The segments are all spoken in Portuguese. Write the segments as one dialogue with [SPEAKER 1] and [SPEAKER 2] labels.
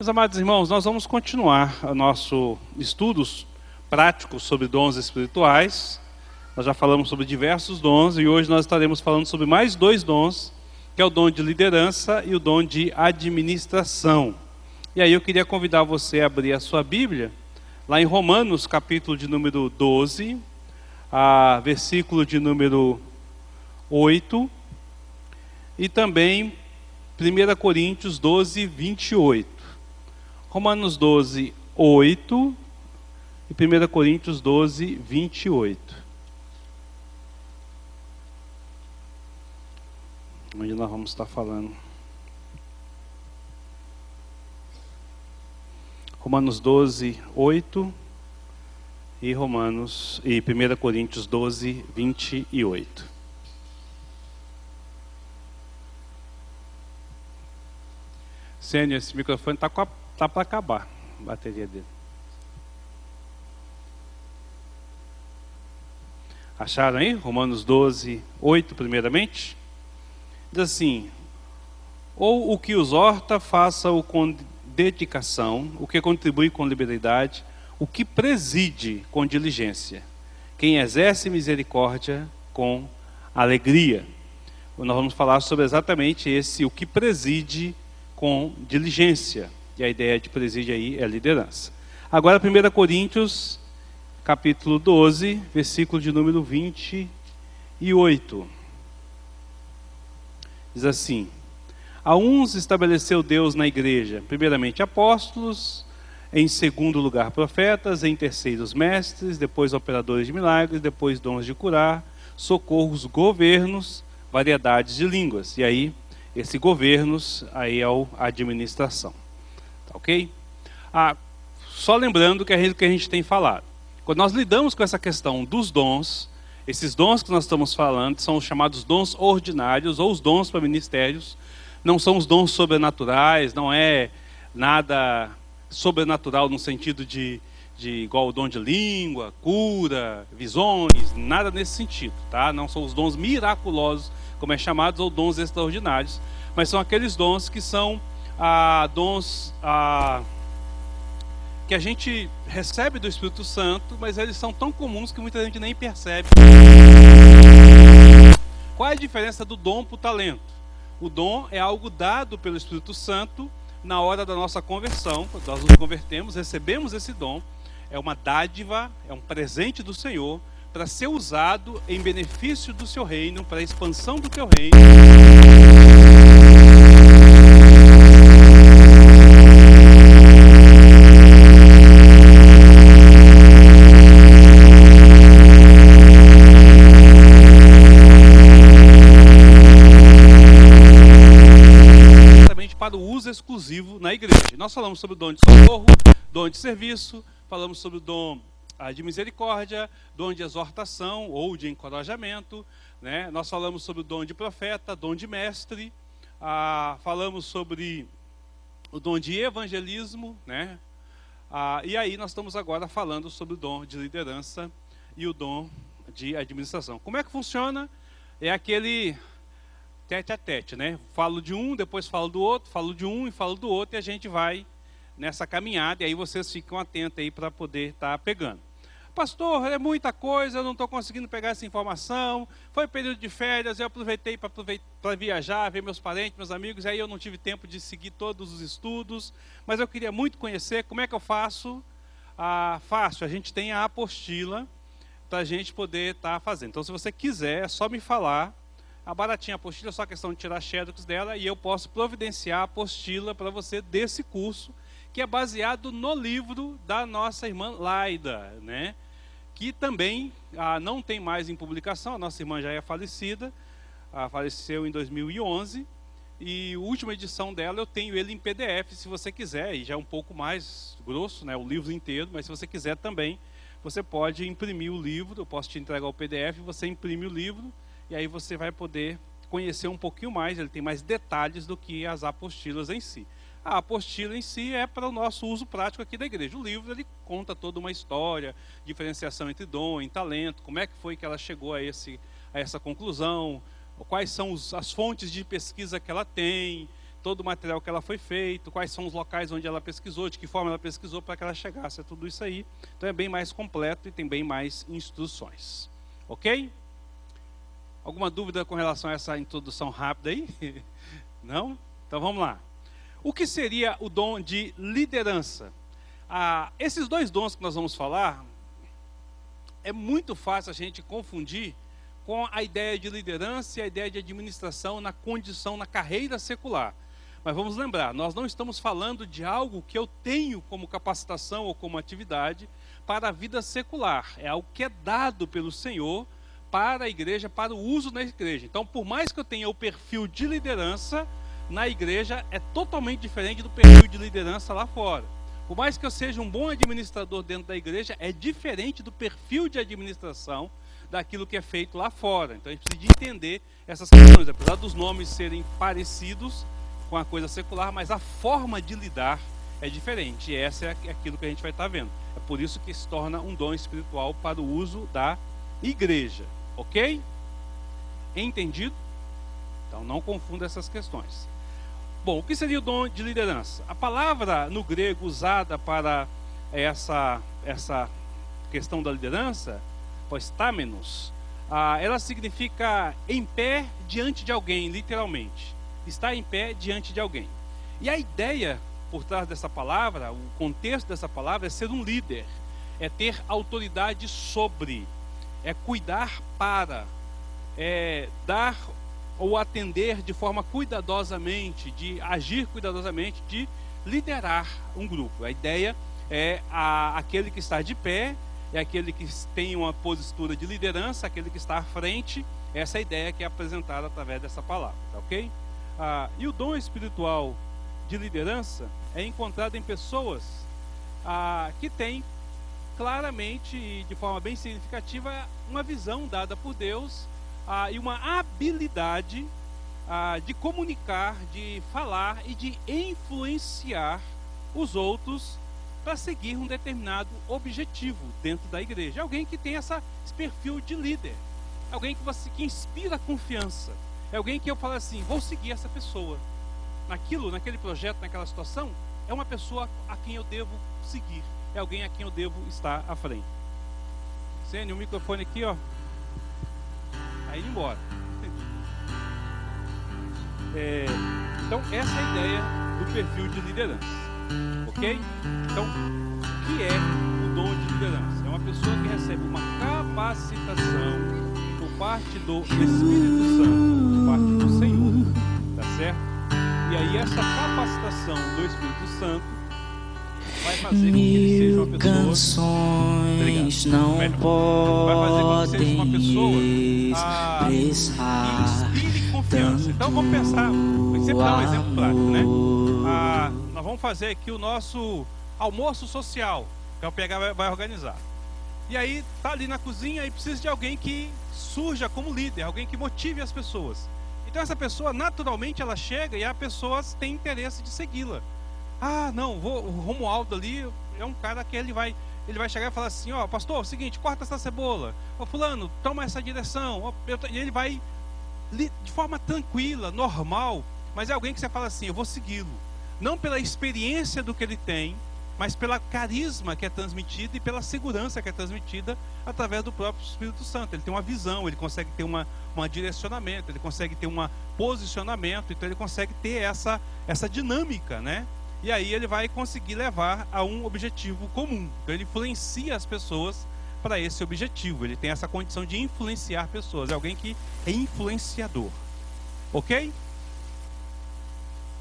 [SPEAKER 1] Meus amados irmãos, nós vamos continuar o nosso estudos práticos sobre dons espirituais. Nós já falamos sobre diversos dons e hoje nós estaremos falando sobre mais dois dons, que é o dom de liderança e o dom de administração. E aí eu queria convidar você a abrir a sua Bíblia, lá em Romanos, capítulo de número 12, versículo de número 8, e também 1 Coríntios 12, 28. Romanos 12, 8 e 1 Coríntios 12, 28. Onde nós vamos estar falando. Romanos 12, 8 e 1 Coríntios 12, 28. Sênio, esse microfone está para acabar a bateria dele. Acharam aí? Romanos 12, 8 primeiramente. Diz assim: ou o que os horta, faça-o com dedicação, o que contribui com liberalidade, o que preside com diligência, quem exerce misericórdia com alegria. Nós vamos falar sobre exatamente esse, o que preside com diligência. E a ideia de presídio aí é liderança. Agora 1 Coríntios, capítulo 12, versículo de número 28. Diz assim: a uns estabeleceu Deus na igreja, primeiramente apóstolos, em segundo lugar profetas, em terceiro os mestres, depois operadores de milagres, depois dons de curar, socorros, governos, variedades de línguas. E aí, esse governos aí é a administração. Ok? Só lembrando que a gente tem falado. Quando nós lidamos com essa questão dos dons, esses dons que nós estamos falando são os chamados dons ordinários ou os dons para ministérios. Não são os dons sobrenaturais, não é nada sobrenatural no sentido de igual o dom de língua, cura, visões, nada nesse sentido, tá? Não são os dons miraculosos, como é chamados, ou dons extraordinários, mas são aqueles dons que são dons que a gente recebe do Espírito Santo, mas eles são tão comuns que muita gente nem percebe. Qual é a diferença do dom para o talento? O dom é algo dado pelo Espírito Santo na hora da nossa conversão. Quando nós nos convertemos, recebemos esse dom. É uma dádiva, é um presente do Senhor para ser usado em benefício do seu reino, para a expansão do teu reino. Para o uso exclusivo na igreja. Nós falamos sobre o dom de socorro, dom de serviço, falamos sobre o dom de misericórdia, dom de exortação ou de encorajamento, né? Nós falamos sobre o dom de profeta, dom de mestre, falamos sobre o dom de evangelismo, né? E aí nós estamos agora falando sobre o dom de liderança e o dom de administração. Como é que funciona? É aquele tete a tete, né? Falo de um, depois falo do outro, falo de um e falo do outro, e a gente vai nessa caminhada, e aí vocês ficam atentos aí para poder estar pegando. Pastor, é muita coisa, eu não estou conseguindo pegar essa informação, foi período de férias, eu aproveitei para viajar, ver meus parentes, meus amigos, e aí eu não tive tempo de seguir todos os estudos, mas eu queria muito conhecer. Como é que eu faço? Fácil, a gente tem a apostila para a gente poder estar fazendo. Então, se você quiser, é só me falar. A baratinha apostila, é só questão de tirar xerox dela e eu posso providenciar a apostila para você desse curso, que é baseado no livro da nossa irmã Laida, né? Que também não tem mais em publicação. A nossa irmã já é falecida, faleceu em 2011, e a última edição dela eu tenho ele em PDF, se você quiser, e já é um pouco mais grosso, né? O livro inteiro, mas se você quiser também, você pode imprimir o livro, eu posso te entregar o PDF, você imprime o livro, e aí você vai poder conhecer um pouquinho mais, ele tem mais detalhes do que as apostilas em si. A apostila em si é para o nosso uso prático aqui da igreja. O livro, ele conta toda uma história, diferenciação entre dom e talento, como é que foi que ela chegou a essa conclusão, quais são as fontes de pesquisa que ela tem, todo o material que ela foi feito, quais são os locais onde ela pesquisou, de que forma ela pesquisou para que ela chegasse a tudo isso aí. Então é bem mais completo e tem bem mais instruções. Ok? Alguma dúvida com relação a essa introdução rápida aí? Não? Então vamos lá. O que seria o dom de liderança? Esses dois dons que nós vamos falar, é muito fácil a gente confundir com a ideia de liderança e a ideia de administração na condição, na carreira secular. Mas vamos lembrar, nós não estamos falando de algo que eu tenho como capacitação ou como atividade para a vida secular. É algo que é dado pelo Senhor para a igreja, para o uso na igreja. Então, por mais que eu tenha o perfil de liderança, na igreja é totalmente diferente do perfil de liderança lá fora. Por mais que eu seja um bom administrador dentro da igreja, é diferente do perfil de administração daquilo que é feito lá fora. Então a gente precisa de entender essas questões, apesar dos nomes serem parecidos com a coisa secular, mas a forma de lidar é diferente. E essa é aquilo que a gente vai estar vendo. É por isso que se torna um dom espiritual para o uso da igreja. Ok? Entendido? Então não confunda essas questões. Bom, o que seria o dom de liderança? A palavra no grego usada para essa questão da liderança, postamenos, ela significa em pé diante de alguém, literalmente. Estar em pé diante de alguém. E a ideia por trás dessa palavra, o contexto dessa palavra é ser um líder, é ter autoridade sobre, é cuidar para, é dar ou atender de forma cuidadosamente, de agir cuidadosamente, de liderar um grupo. A ideia é aquele que está de pé, é aquele que tem uma postura de liderança, aquele que está à frente. Essa é a ideia que é apresentada através dessa palavra, tá ok? E o dom espiritual de liderança é encontrado em pessoas que têm claramente e de forma bem significativa uma visão dada por Deus e uma habilidade de comunicar, de falar e de influenciar os outros para seguir um determinado objetivo dentro da igreja. É alguém que tem esse perfil de líder, é alguém que inspira confiança, é alguém que eu falo assim, vou seguir essa pessoa naquele projeto, naquela situação. É uma pessoa a quem eu devo seguir, é alguém a quem eu devo estar à frente. Sênio, o microfone aqui, ó, aí indo embora. Então essa é a ideia do perfil de liderança, ok? Então, o que é o dom de liderança? É uma pessoa que recebe uma capacitação por parte do Espírito Santo, por parte do Senhor, tá certo? E aí essa capacitação do Espírito Santo vai fazer com que ele seja uma pessoa... Vai fazer com que seja uma pessoa que inspire confiança. Então vamos pensar, vou sempre dar um exemplo prático, né? Nós vamos fazer aqui o nosso almoço social, que o PH vai organizar. E aí tá ali na cozinha e precisa de alguém que surja como líder, alguém que motive as pessoas. Então essa pessoa, naturalmente, ela chega e as pessoas têm interesse de segui-la. Não, o Romualdo ali é um cara que ele vai chegar e falar assim, ó, pastor, é o seguinte, corta essa cebola. Ó, fulano, toma essa direção. E ele vai de forma tranquila, normal, mas é alguém que você fala assim, eu vou segui-lo. Não pela experiência do que ele tem, mas pela carisma que é transmitida e pela segurança que é transmitida através do próprio Espírito Santo. Ele tem uma visão, ele consegue ter um direcionamento, ele consegue ter um posicionamento, então ele consegue ter essa dinâmica, né? E aí ele vai conseguir levar a um objetivo comum. Então ele influencia as pessoas para esse objetivo. Ele tem essa condição de influenciar pessoas. É alguém que é influenciador. Ok?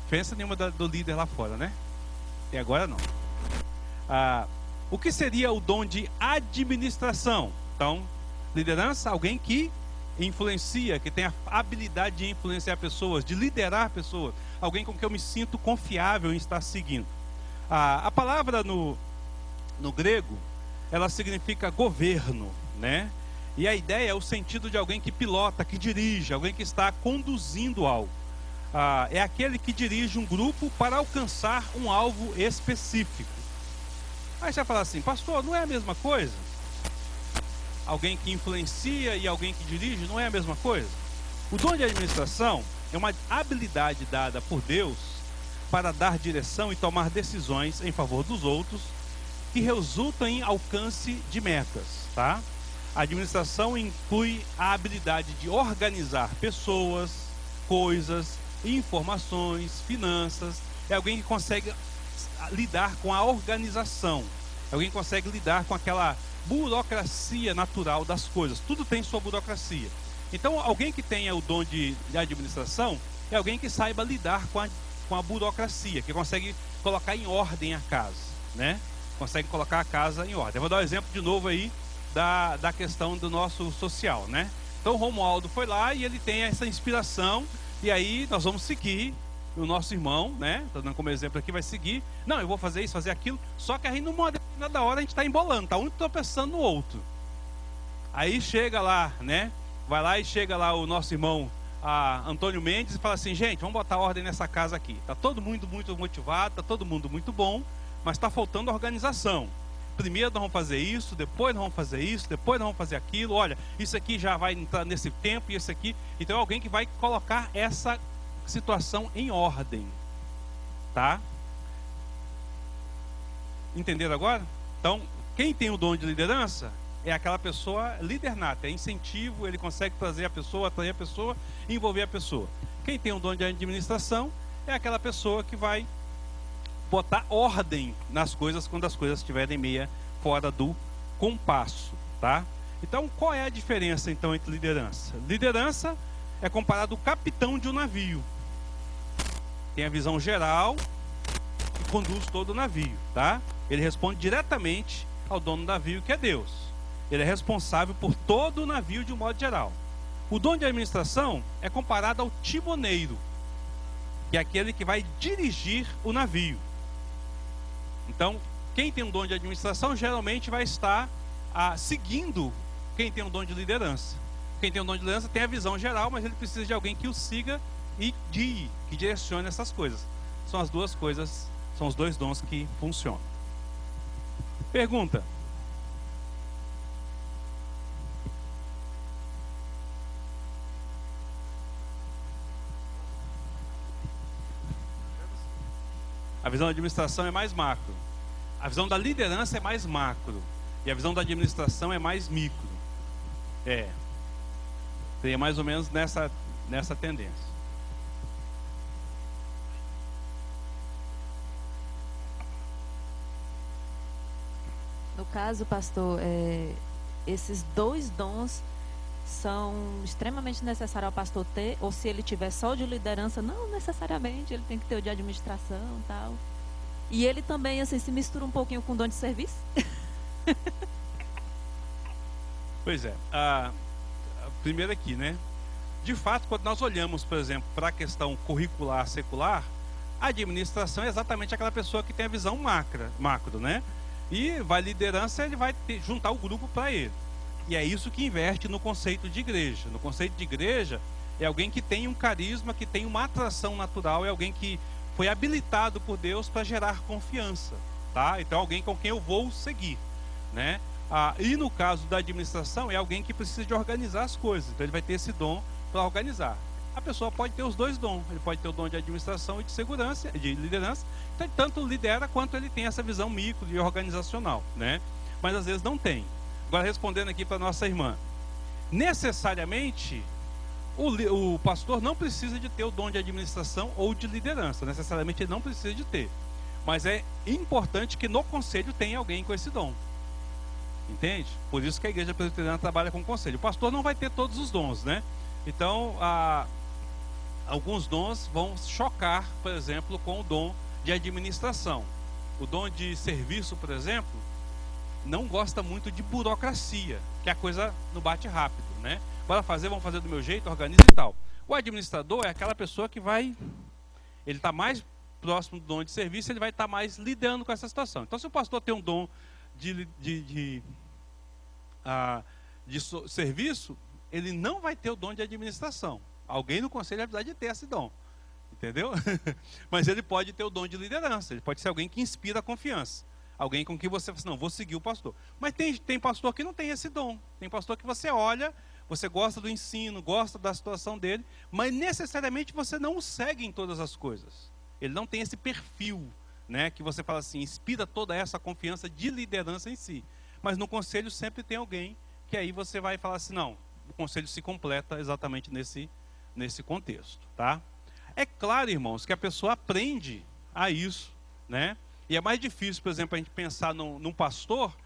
[SPEAKER 1] Diferença nenhuma do líder lá fora, né? E agora não. O que seria o dom de administração? Então, liderança, alguém que influencia, que tem a habilidade de influenciar pessoas, de liderar pessoas, alguém com quem eu me sinto confiável em estar seguindo. A palavra no grego, ela significa governo, né? E a ideia é o sentido de alguém que pilota, que dirige, alguém que está conduzindo algo. É aquele que dirige um grupo para alcançar um alvo específico. Aí você vai falar assim, pastor, não é a mesma coisa? Alguém que influencia e alguém que dirige, não é a mesma coisa? O dom de administração é uma habilidade dada por Deus para dar direção e tomar decisões em favor dos outros que resultam em alcance de metas, tá? A administração inclui a habilidade de organizar pessoas, coisas, informações, finanças. É alguém que consegue lidar com a organização. É alguém que consegue lidar com aquela burocracia natural das coisas. Tudo tem sua burocracia. Então, alguém que tenha o dom de administração é alguém que saiba lidar com a burocracia, que consegue colocar em ordem a casa, né? Consegue colocar a casa em ordem. Eu vou dar um exemplo de novo aí da questão do nosso social, né? Então, o Romualdo foi lá e ele tem essa inspiração, e aí nós vamos seguir o nosso irmão, né? Estou dando como exemplo aqui, vai seguir. Não, eu vou fazer isso, fazer aquilo. Só que aí, numa determinada hora, a gente está embolando, tá um tropeçando no outro. Aí chega lá, né? Vai lá e chega lá o nosso irmão Antônio Mendes e fala assim: gente, vamos botar ordem nessa casa aqui. Tá todo mundo muito motivado, tá todo mundo muito bom, mas está faltando organização. Primeiro nós vamos fazer isso, depois nós vamos fazer isso, depois nós vamos fazer aquilo. Olha, isso aqui já vai entrar nesse tempo e esse aqui. Então é alguém que vai colocar essa situação em ordem, tá? Entenderam agora? Então, quem tem o dom de liderança é aquela pessoa líder nata, é incentivo, ele consegue trazer a pessoa, atrair a pessoa, envolver a pessoa. Quem tem o dom de administração é aquela pessoa que vai botar ordem nas coisas quando as coisas estiverem meia fora do compasso, tá? Então, qual é a diferença então entre liderança? Liderança é comparado ao capitão de um navio. Tem a visão geral e conduz todo o navio, tá? Ele responde diretamente ao dono do navio, que é Deus. Ele é responsável por todo o navio de um modo geral. O dom de administração é comparado ao timoneiro, que é aquele que vai dirigir o navio. Então, quem tem um dom de administração geralmente vai estar seguindo quem tem um dom de liderança. Quem tem um dom de liderança tem a visão geral, mas ele precisa de alguém que o siga e que direcione essas coisas. São as duas coisas, são os dois dons que funcionam. Pergunta. A visão da administração é mais macro. A visão da liderança é mais macro. E a visão da administração é mais micro. Seria mais ou menos nessa tendência.
[SPEAKER 2] No caso, pastor, esses dois dons são extremamente necessários ao pastor ter, ou se ele tiver só o de liderança, não necessariamente, ele tem que ter o de administração e tal. E ele também, assim, se mistura um pouquinho com o dom de serviço.
[SPEAKER 1] Pois é. Primeiro aqui, né? De fato, quando nós olhamos, por exemplo, para a questão curricular secular, a administração é exatamente aquela pessoa que tem a visão macro, né? E vai liderança, ele vai juntar o grupo para ele. E é isso que inverte no conceito de igreja. No conceito de igreja, é alguém que tem um carisma, que tem uma atração natural, é alguém que foi habilitado por Deus para gerar confiança, tá? Então, alguém com quem eu vou seguir, né? E no caso da administração, é alguém que precisa de organizar as coisas. Então, ele vai ter esse dom para organizar. A pessoa pode ter os dois dons. Ele pode ter o dom de administração e de segurança, de liderança. Então, ele tanto lidera quanto ele tem essa visão micro e organizacional, né? Mas às vezes não tem. Agora, respondendo aqui para nossa irmã, necessariamente o pastor não precisa de ter o dom de administração ou de liderança, necessariamente ele não precisa de ter, mas é importante que no conselho tenha alguém com esse dom, entende? Por isso que a igreja presbiteriana trabalha com conselho. O pastor não vai ter todos os dons, né? Então, alguns dons vão chocar, por exemplo, com o dom de administração. O dom de serviço, por exemplo, não gosta muito de burocracia, que é a coisa no bate rápido, né? Bora fazer, vamos fazer do meu jeito, organiza e tal. O administrador é aquela pessoa que vai, ele está mais próximo do dom de serviço, ele vai estar mais lidando com essa situação. Então, se o pastor tem um dom de serviço, ele não vai ter o dom de administração. Alguém no conselho vai precisar de ter esse dom, entendeu? Mas ele pode ter o dom de liderança, ele pode ser alguém que inspira confiança. Alguém com quem você fala assim, não, vou seguir o pastor. Mas tem pastor que não tem esse dom. Tem pastor que você olha, você gosta do ensino, gosta da situação dele, mas necessariamente você não o segue em todas as coisas. Ele não tem esse perfil, né, que você fala assim, inspira toda essa confiança de liderança em si. Mas no conselho sempre tem alguém que aí você vai falar assim, não, o conselho se completa exatamente nesse contexto, tá? É claro, irmãos, que a pessoa aprende a isso, né? E é mais difícil, por exemplo, a gente pensar num pastor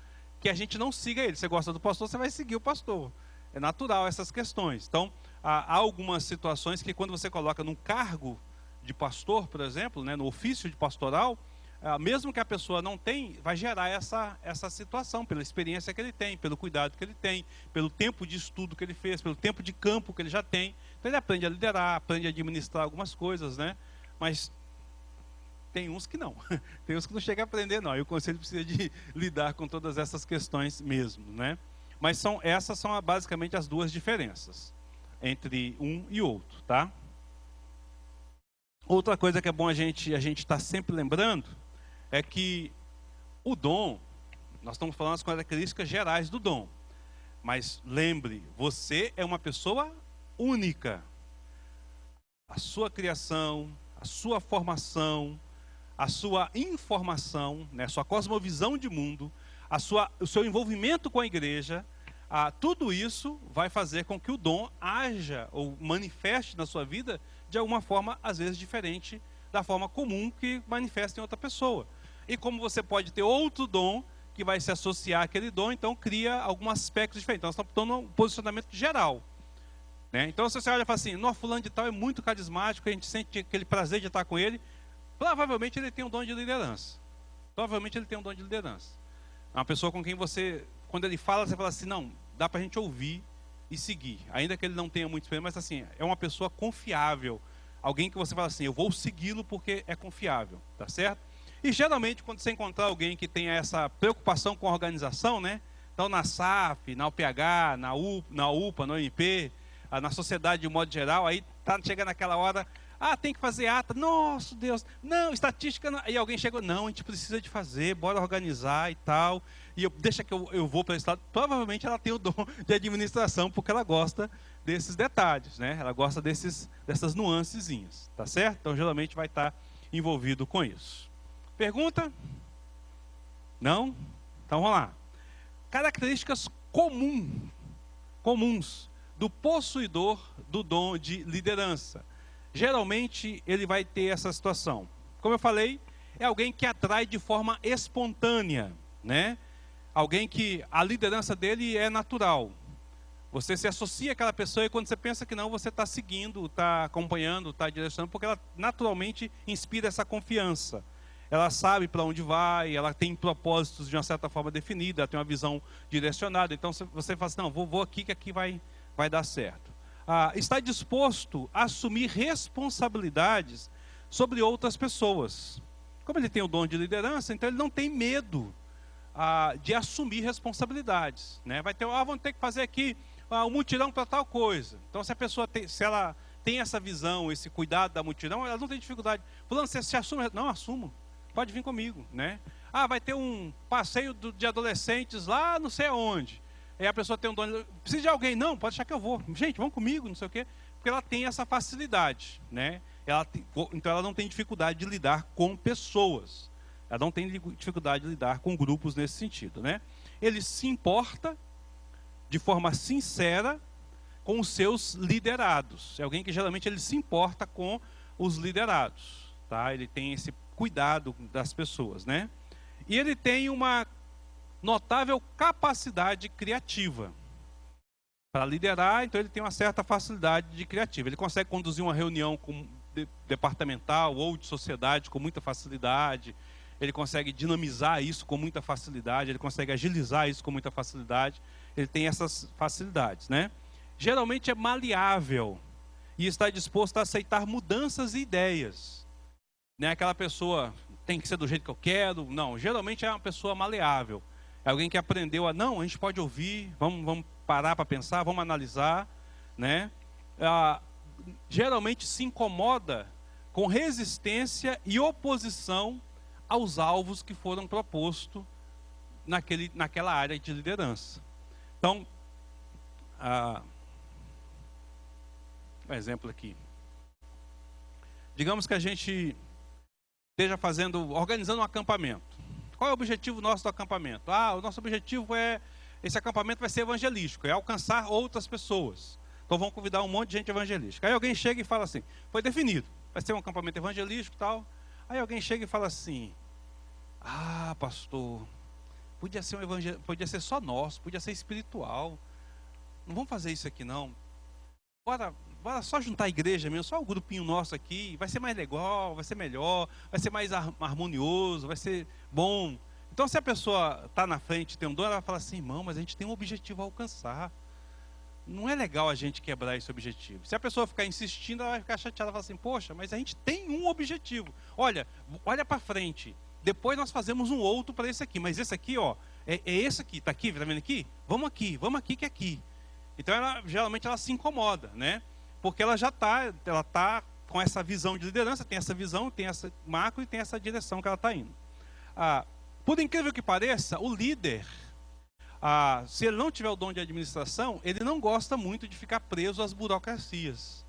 [SPEAKER 1] que a gente não siga ele. Você gosta do pastor, você vai seguir o pastor. É natural essas questões. Então, há algumas situações que quando você coloca num cargo de pastor, por exemplo, né, no ofício de pastoral, mesmo que a pessoa não tem, vai gerar essa situação, pela experiência que ele tem, pelo cuidado que ele tem, pelo tempo de estudo que ele fez, pelo tempo de campo que ele já tem. Então ele aprende a liderar, aprende a administrar algumas coisas, né? Mas tem uns que não. Tem uns que não chegam a aprender, não. E o conselho precisa de lidar com todas essas questões mesmo, né? Mas essas são basicamente as duas diferenças entre um e outro, tá? Outra coisa que é bom a gente estar sempre lembrando é que o dom, nós estamos falando as características gerais do dom. Mas lembre, você é uma pessoa única. A sua criação, a sua formação, a sua informação, né, a sua cosmovisão de mundo, o seu envolvimento com a igreja, tudo isso vai fazer com que o dom haja ou manifeste na sua vida de alguma forma, às vezes, diferente da forma comum que manifesta em outra pessoa. E como você pode ter outro dom que vai se associar àquele dom, então cria algum aspecto diferente. Então, nós estamos tomando um posicionamento geral. Né? Então, se você olha e fala assim, nossa, fulano de tal é muito carismático, a gente sente aquele prazer de estar com ele, provavelmente ele tem um dom de liderança. Provavelmente ele tem um dom de liderança. É uma pessoa com quem você, quando ele fala, você fala assim, não, dá para a gente ouvir e seguir. Ainda que ele não tenha muito experiência, mas assim, é uma pessoa confiável. Alguém que você fala assim, eu vou segui-lo porque é confiável, tá certo? E geralmente, quando você encontrar alguém que tenha essa preocupação com a organização, né? Então, na SAF, na UPH, na UPA, na UNP, na sociedade de um modo geral, aí tá chegando aquela hora, tem que fazer ata, nossa Deus, não, estatística, não. Aí alguém chegou, não, a gente precisa de fazer, bora organizar e tal, e deixa que eu vou para esse lado. Provavelmente ela tem o dom de administração, porque ela gosta desses detalhes, né? Ela gosta dessas nuancezinhas, tá certo? Então, geralmente vai estar envolvido com isso. Pergunta? Não? Então, vamos lá. Características comuns do possuidor do dom de liderança. Geralmente, ele vai ter essa situação. Como eu falei, é alguém que atrai de forma espontânea, né? Alguém que a liderança dele é natural. Você se associa àquela pessoa e quando você pensa que não, você está seguindo, está acompanhando, está direcionando, porque ela naturalmente inspira essa confiança. Ela sabe para onde vai, ela tem propósitos de uma certa forma definida, ela tem uma visão direcionada. Então você fala assim, não, vou aqui que aqui vai dar certo. Está disposto a assumir responsabilidades sobre outras pessoas. Como ele tem o dom de liderança, então ele não tem medo de assumir responsabilidades. Né? Vai ter, vamos ter que fazer aqui um mutirão para tal coisa. Então se a pessoa se ela tem essa visão, esse cuidado da mutirão, ela não tem dificuldade. Fulano, você se assume? Não, assumo. Pode vir comigo, né? Vai ter um passeio de adolescentes lá não sei aonde. Aí a pessoa tem um dono, precisa de alguém? Não, pode achar que eu vou. Gente, vão comigo, não sei o quê. Porque ela tem essa facilidade, né? Então ela não tem dificuldade de lidar com pessoas. Ela não tem dificuldade de lidar com grupos nesse sentido, né? Ele se importa de forma sincera com os seus liderados. É alguém que geralmente ele se importa com os liderados, tá? Ele tem esse cuidado das pessoas, né? E ele tem uma notável capacidade criativa para liderar, então ele tem uma certa facilidade de criativa. Ele consegue conduzir uma reunião departamental ou de sociedade com muita facilidade, ele consegue dinamizar isso com muita facilidade, ele consegue agilizar isso com muita facilidade, ele tem essas facilidades, né? Geralmente é maleável e está disposto a aceitar mudanças e ideias. Não é aquela pessoa, tem que ser do jeito que eu quero. Não, geralmente é uma pessoa maleável. É alguém que aprendeu não, a gente pode ouvir, vamos parar para pensar, vamos analisar. Né? Geralmente se incomoda com resistência e oposição aos alvos que foram propostos naquela área de liderança. Então, um exemplo aqui. Digamos que a gente esteja organizando um acampamento. Qual é o objetivo nosso do acampamento? O nosso objetivo esse acampamento vai ser evangelístico, é alcançar outras pessoas. Então vamos convidar um monte de gente evangelística. Aí alguém chega e fala assim, foi definido, vai ser um acampamento evangelístico e tal. Aí alguém chega e fala assim, pastor, podia ser só nosso, podia ser espiritual. Não vamos fazer isso aqui não. Bora só juntar a igreja mesmo, só o grupinho nosso aqui, vai ser mais legal, vai ser melhor, vai ser mais harmonioso, vai ser bom. Então se a pessoa está na frente, tem um dom, ela vai falar assim, irmão, mas a gente tem um objetivo a alcançar. Não é legal a gente quebrar esse objetivo. Se a pessoa ficar insistindo, ela vai ficar chateada, ela vai falar assim, poxa, mas a gente tem um objetivo. Olha para frente, depois nós fazemos um outro para esse aqui, mas esse aqui, é esse aqui, está aqui, está vendo aqui? Vamos aqui que é aqui. Então geralmente ela se incomoda, né? Porque ela tá com essa visão de liderança, tem essa visão, tem essa macro e tem essa direção que ela está indo. Por incrível que pareça, o líder, se ele não tiver o dom de administração, ele não gosta muito de ficar preso às burocracias.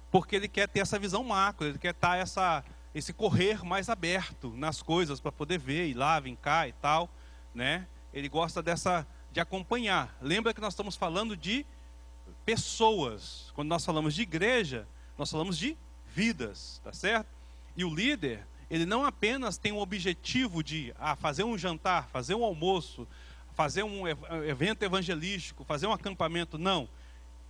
[SPEAKER 1] Porque ele quer ter essa visão macro, ele quer estar esse correr mais aberto nas coisas para poder ver, ir lá, vir cá e tal, né? Ele gosta de acompanhar. Lembra que nós estamos falando de pessoas. Quando nós falamos de igreja, nós falamos de vidas, tá certo? E o líder, ele não apenas tem um objetivo de fazer um jantar, fazer um almoço, fazer um evento evangelístico, fazer um acampamento, não.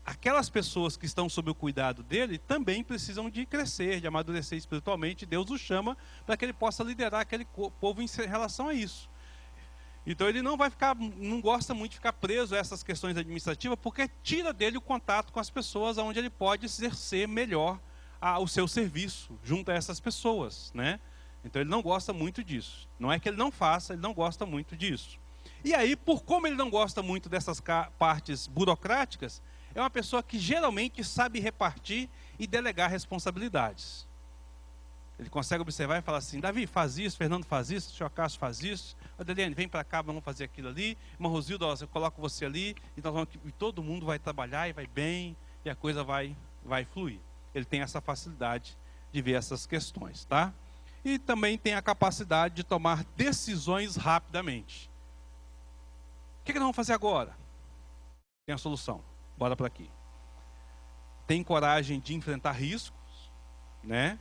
[SPEAKER 1] Aquelas pessoas que estão sob o cuidado dele também precisam de crescer, de amadurecer espiritualmente. Deus o chama para que ele possa liderar aquele povo em relação a isso. Então ele não gosta muito de ficar preso a essas questões administrativas, porque tira dele o contato com as pessoas, onde ele pode exercer melhor o seu serviço junto a essas pessoas, né? Então ele não gosta muito disso. Não é que ele não faça, ele não gosta muito disso. E aí, como ele não gosta muito dessas partes burocráticas, é uma pessoa que geralmente sabe repartir e delegar responsabilidades. Ele consegue observar e falar assim, Davi faz isso, Fernando faz isso, o senhor Cássio faz isso, Adeliane, vem para cá, vamos fazer aquilo ali, irmão Rosildo, eu coloco você ali, e todo mundo vai trabalhar e vai bem, e a coisa vai fluir. Ele tem essa facilidade de ver essas questões, tá? E também tem a capacidade de tomar decisões rapidamente. O que nós vamos fazer agora? Tem a solução, bora para aqui. Tem coragem de enfrentar riscos, né?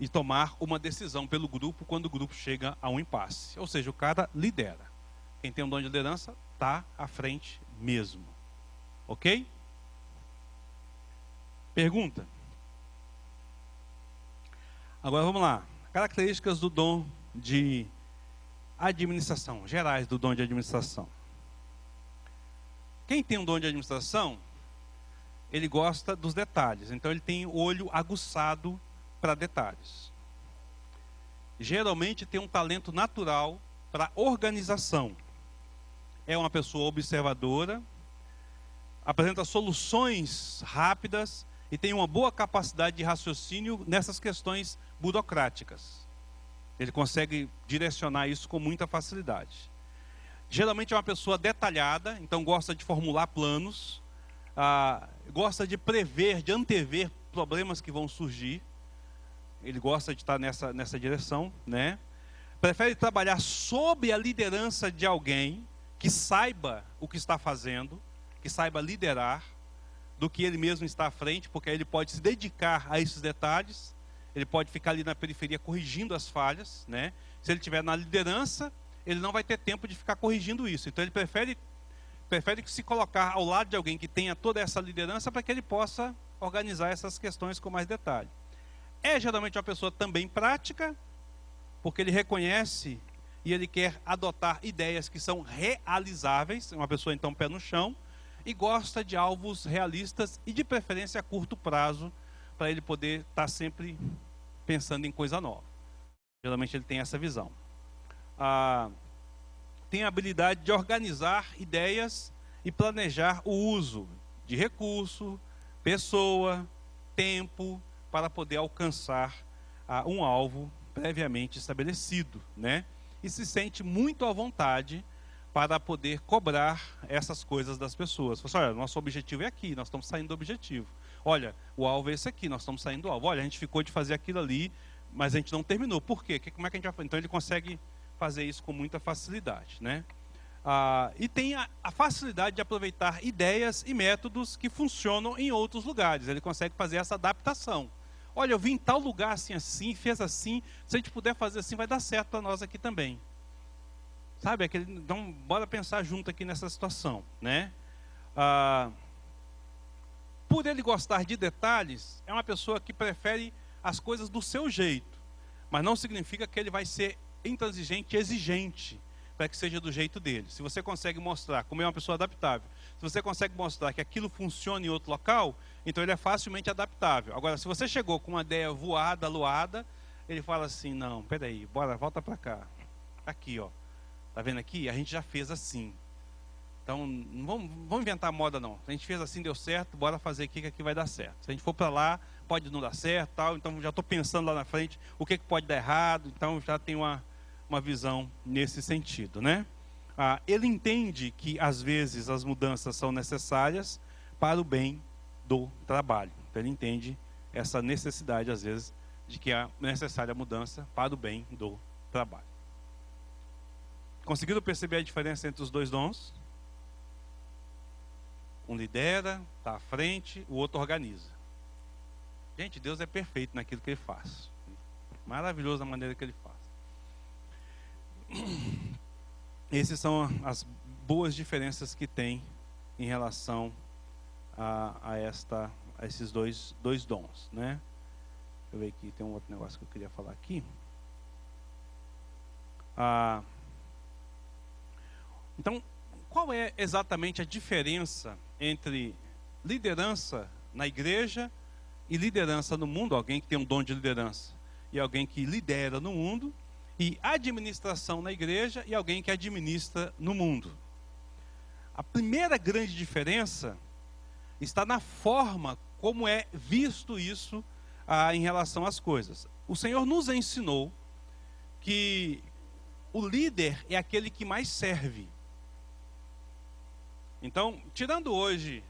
[SPEAKER 1] E tomar uma decisão pelo grupo quando o grupo chega a um impasse. Ou seja, o cara lidera. Quem tem um dom de liderança está à frente mesmo. Ok? Pergunta. Agora vamos lá. Características do dom de administração, gerais do dom de administração. Quem tem um dom de administração, ele gosta dos detalhes. Então ele tem o olho aguçado para detalhes. Geralmente tem um talento natural para organização. É uma pessoa observadora, apresenta soluções rápidas e tem uma boa capacidade de raciocínio nessas questões burocráticas. Ele consegue direcionar isso com muita facilidade. Geralmente é uma pessoa detalhada, então gosta de formular planos, gosta de prever, de antever problemas que vão surgir. Ele gosta de estar nessa direção, né? Prefere trabalhar sob a liderança de alguém que saiba o que está fazendo, que saiba liderar, do que ele mesmo está à frente, porque aí ele pode se dedicar a esses detalhes, ele pode ficar ali na periferia corrigindo as falhas, né? Se ele estiver na liderança, ele não vai ter tempo de ficar corrigindo isso. Então ele prefere se colocar ao lado de alguém que tenha toda essa liderança para que ele possa organizar essas questões com mais detalhe. É geralmente uma pessoa também prática, porque ele reconhece e ele quer adotar ideias que são realizáveis, é uma pessoa então pé no chão, e gosta de alvos realistas e de preferência a curto prazo, para ele poder estar sempre pensando em coisa nova. Geralmente ele tem essa visão. Tem a habilidade de organizar ideias e planejar o uso de recurso, pessoa, tempo, para poder alcançar um alvo previamente estabelecido, né? E se sente muito à vontade para poder cobrar essas coisas das pessoas. Fala assim, olha, nosso objetivo é aqui, nós estamos saindo do objetivo. Olha, o alvo é esse aqui, nós estamos saindo do alvo. Olha, a gente ficou de fazer aquilo ali, mas a gente não terminou. Por quê? Como é que a gente vai fazer? Então ele consegue fazer isso com muita facilidade, né? E tem a facilidade de aproveitar ideias e métodos que funcionam em outros lugares. Ele consegue fazer essa adaptação. Olha, eu vim em tal lugar assim, fez assim. Se a gente puder fazer assim, vai dar certo para nós aqui também. Sabe? Então, bora pensar junto aqui nessa situação, né? Por ele gostar de detalhes, é uma pessoa que prefere as coisas do seu jeito. Mas não significa que ele vai ser intransigente e exigente para que seja do jeito dele. Se você consegue mostrar, como é uma pessoa adaptável, se você consegue mostrar que aquilo funciona em outro local, então ele é facilmente adaptável. Agora, se você chegou com uma ideia voada, aluada, ele fala assim, não, peraí, bora, volta para cá. Aqui, ó. Tá vendo aqui? A gente já fez assim. Então, não vamos inventar moda não. Se a gente fez assim, deu certo, bora fazer aqui que aqui vai dar certo. Se a gente for para lá, pode não dar certo, tal. Então, já estou pensando lá na frente o que pode dar errado. Então, já tem uma visão nesse sentido, né? Ele entende que às vezes as mudanças são necessárias para o bem do trabalho. Então, ele entende essa necessidade às vezes de que é necessária a mudança para o bem do trabalho. Conseguiram perceber a diferença entre os dois dons? Um lidera, está à frente, o outro organiza. Gente, Deus é perfeito naquilo que Ele faz. Maravilhoso na maneira que Ele faz. Essas são as boas diferenças que tem em relação a esses dois dons, né? Deixa eu ver aqui, tem um outro negócio que eu queria falar aqui. Então, qual é exatamente a diferença entre liderança na igreja e liderança no mundo? Alguém que tem um dom de liderança e alguém que lidera no mundo, e administração na igreja e alguém que administra no mundo. A primeira grande diferença está na forma como é visto isso em relação às coisas. O Senhor nos ensinou que o líder é aquele que mais serve. Então, tirando hoje,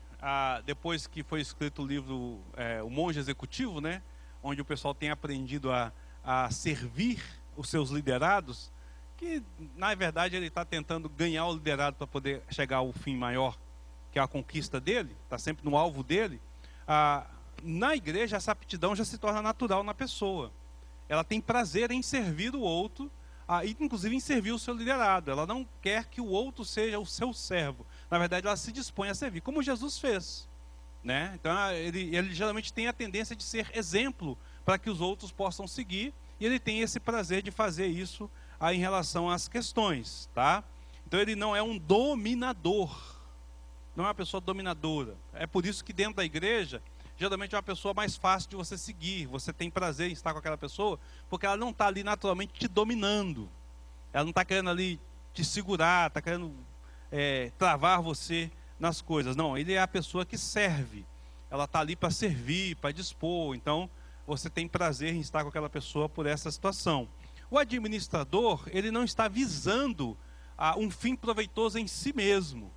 [SPEAKER 1] depois que foi escrito o livro O Monge Executivo, né, onde o pessoal tem aprendido a servir os seus liderados, que na verdade ele está tentando ganhar o liderado para poder chegar ao fim maior, que é a conquista dele, está sempre no alvo dele. Na igreja essa aptidão já se torna natural na pessoa. Ela tem prazer em servir o outro, inclusive em servir o seu liderado. Ela não quer que o outro seja o seu servo. Na verdade ela se dispõe a servir, como Jesus fez, né? Então ele geralmente tem a tendência de ser exemplo para que os outros possam seguir. E ele tem esse prazer de fazer isso em relação às questões, tá? Então ele não é um dominador, não é uma pessoa dominadora. É por isso que dentro da igreja, geralmente é uma pessoa mais fácil de você seguir. Você tem prazer em estar com aquela pessoa, porque ela não está ali naturalmente te dominando. Ela não está querendo ali te segurar, está querendo travar você nas coisas. Não, ele é a pessoa que serve. Ela está ali para servir, para dispor. Então, você tem prazer em estar com aquela pessoa por essa situação. O administrador, ele não está visando um fim proveitoso em si mesmo,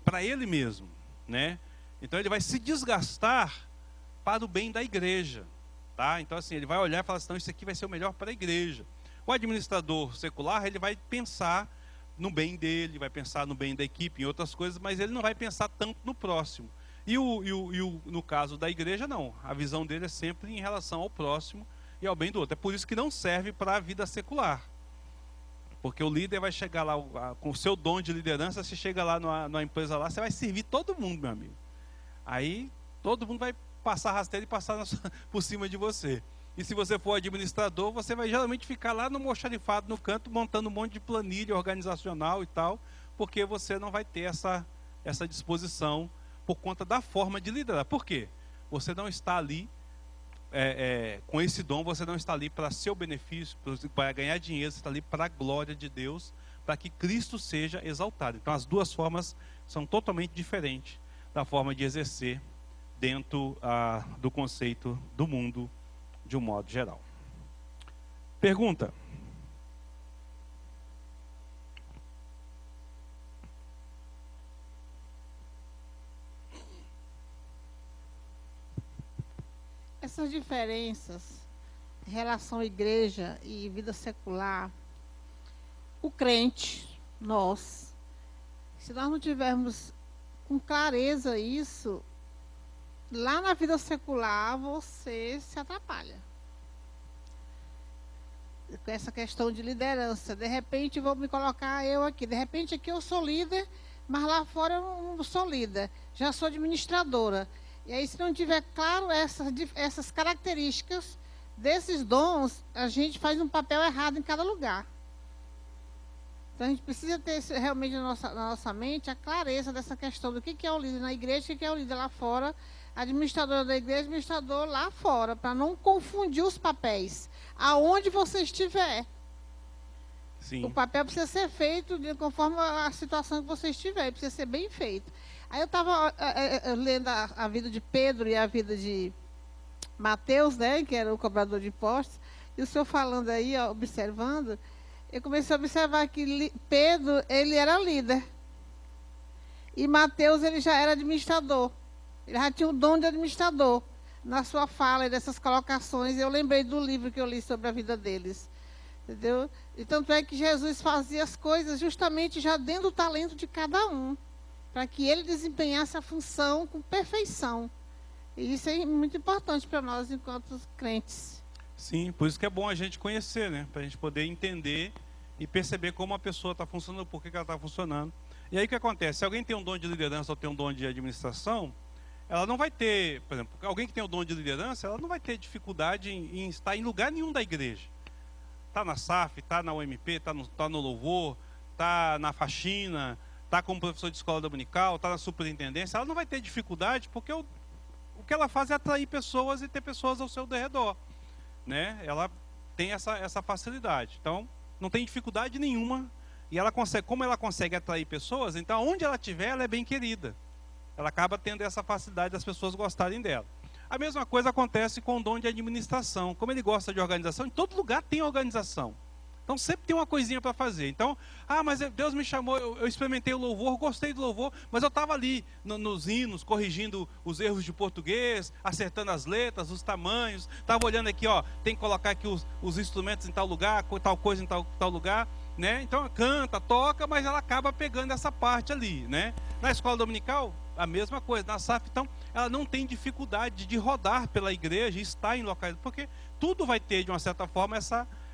[SPEAKER 1] para ele mesmo, né? Então ele vai se desgastar para o bem da igreja, tá? Então assim, ele vai olhar e falar assim, não, isso aqui vai ser o melhor para a igreja. O administrador secular, ele vai pensar no bem dele, vai pensar no bem da equipe, em outras coisas, mas ele não vai pensar tanto no próximo. E no caso da igreja, não. A visão dele é sempre em relação ao próximo e ao bem do outro. É por isso que não serve para a vida secular. Porque o líder vai chegar lá com o seu dom de liderança, você chega lá numa empresa lá, você vai servir todo mundo, meu amigo. Aí todo mundo vai passar rasteiro e passar por cima de você. E se você for administrador, você vai geralmente ficar lá no almoxarifado no canto, montando um monte de planilha organizacional e tal, porque você não vai ter essa disposição por conta da forma de liderar. Por quê? Você não está ali, com esse dom, você não está ali para seu benefício, para ganhar dinheiro, você está ali para a glória de Deus, para que Cristo seja exaltado. Então as duas formas são totalmente diferentes da forma de exercer dentro do conceito do mundo de um modo geral. Pergunta.
[SPEAKER 3] Essas diferenças em relação à igreja e vida secular, o crente, nós, se nós não tivermos com clareza isso, lá na vida secular você se atrapalha. Com essa questão de liderança. De repente, vou me colocar eu aqui. De repente, aqui eu sou líder, mas lá fora eu não sou líder. Já sou administradora. E aí, se não tiver claro essas características desses dons, a gente faz um papel errado em cada lugar. Então, a gente precisa ter realmente na nossa mente a clareza dessa questão do que é o líder na igreja, o que é o líder lá fora, administradora da igreja, administrador lá fora, para não confundir os papéis. Aonde você estiver.
[SPEAKER 1] Sim.
[SPEAKER 3] O papel precisa ser feito conforme a situação que você estiver, precisa ser bem feito. Aí eu estava lendo a vida de Pedro e a vida de Mateus, né, que era o cobrador de impostos, e o senhor falando aí, ó, observando, eu comecei a observar que Pedro, ele era líder. E Mateus, ele já era administrador. Ele já tinha o dom de administrador. Na sua fala e dessas colocações, eu lembrei do livro que eu li sobre a vida deles. Entendeu? E tanto é que Jesus fazia as coisas justamente já dentro do talento de cada um, para que ele desempenhasse a função com perfeição. E isso é muito importante para nós enquanto crentes.
[SPEAKER 1] Sim, por isso que é bom a gente conhecer, né? Para a gente poder entender e perceber como a pessoa está funcionando, por que ela está funcionando. E aí o que acontece? Se alguém tem um dom de liderança ou tem um dom de administração, ela não vai ter, por exemplo, alguém que tem o dom de liderança, ela não vai ter dificuldade em estar em lugar nenhum da igreja. Está na SAF, está na UMP, está no louvor, está na faxina, está como professor de escola dominical, está na superintendência. Ela não vai ter dificuldade porque o que ela faz é atrair pessoas e ter pessoas ao seu redor, né? Ela tem essa facilidade. Então, não tem dificuldade nenhuma. E ela consegue, como ela consegue atrair pessoas, então onde ela estiver, ela é bem querida. Ela acaba tendo essa facilidade das pessoas gostarem dela. A mesma coisa acontece com o dom de administração. Como ele gosta de organização, em todo lugar tem organização. Então sempre tem uma coisinha para fazer. Então, mas Deus me chamou, eu experimentei o louvor, gostei do louvor, mas eu estava ali nos hinos, corrigindo os erros de português, acertando as letras, os tamanhos. Estava olhando aqui, ó, tem que colocar aqui os instrumentos em tal lugar, tal coisa em tal lugar. Né? Então canta, toca, mas ela acaba pegando essa parte ali, né? Na escola dominical, a mesma coisa. Na SAF, então, ela não tem dificuldade de rodar pela igreja e estar em locais, porque tudo vai ter, de uma certa forma,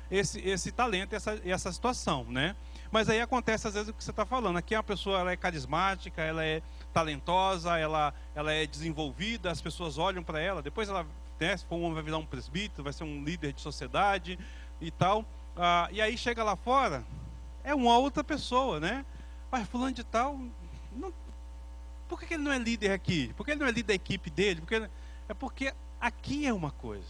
[SPEAKER 1] esse talento, essa situação, né? Mas aí acontece, às vezes, o que você está falando. Aqui a pessoa ela é carismática, ela é talentosa, ela é desenvolvida, as pessoas olham para ela, depois ela, né, se for um homem, vai virar um presbítero, vai ser um líder de sociedade e tal. E aí chega lá fora, é uma outra pessoa, né? Mas fulano de tal, por que ele não é líder aqui? Por que ele não é líder da equipe dele? Porque aqui é uma coisa.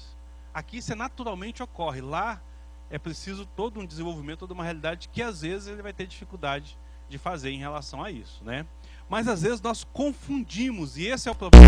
[SPEAKER 1] Aqui isso naturalmente ocorre. Lá é preciso todo um desenvolvimento, toda uma realidade que às vezes ele vai ter dificuldade de fazer em relação a isso, né? Mas às vezes nós confundimos, e esse é o problema.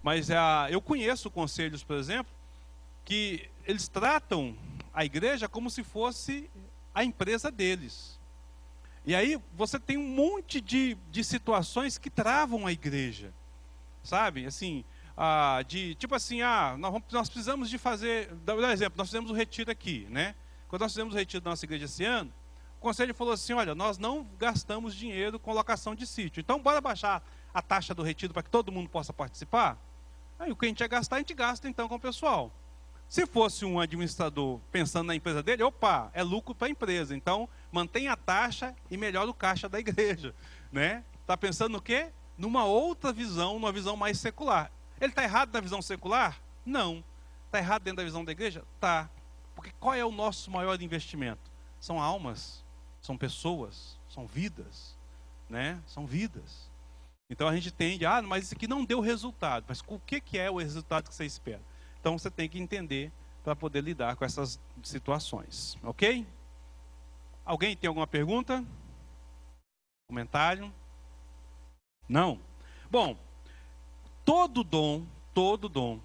[SPEAKER 1] Mas eu conheço conselhos, por exemplo, que eles tratam a igreja como se fosse a empresa deles. E aí você tem um monte de situações que travam a igreja, sabe? Assim, tipo assim, nós precisamos de fazer, dá um exemplo, nós fizemos o retiro aqui, né? Quando nós fizemos o retiro da nossa igreja esse ano, o conselho falou assim, olha, nós não gastamos dinheiro com locação de sítio, então bora baixar a taxa do retiro para que todo mundo possa participar? Aí o que a gente ia gastar, a gente gasta então com o pessoal. Se fosse um administrador pensando na empresa dele, opa, é lucro para a empresa, então mantém a taxa e melhora o caixa da igreja, né? Está pensando no quê? Numa outra visão, numa visão mais secular. Ele está errado na visão secular? Não. Está errado dentro da visão da igreja? Tá. Porque qual é o nosso maior investimento? São almas, são pessoas, são vidas, né? São vidas. Então a gente tende, mas isso aqui não deu resultado. Mas o que é o resultado que você espera? Então você tem que entender para poder lidar com essas situações, ok? Alguém tem alguma pergunta? Comentário? Não? Bom, todo dom,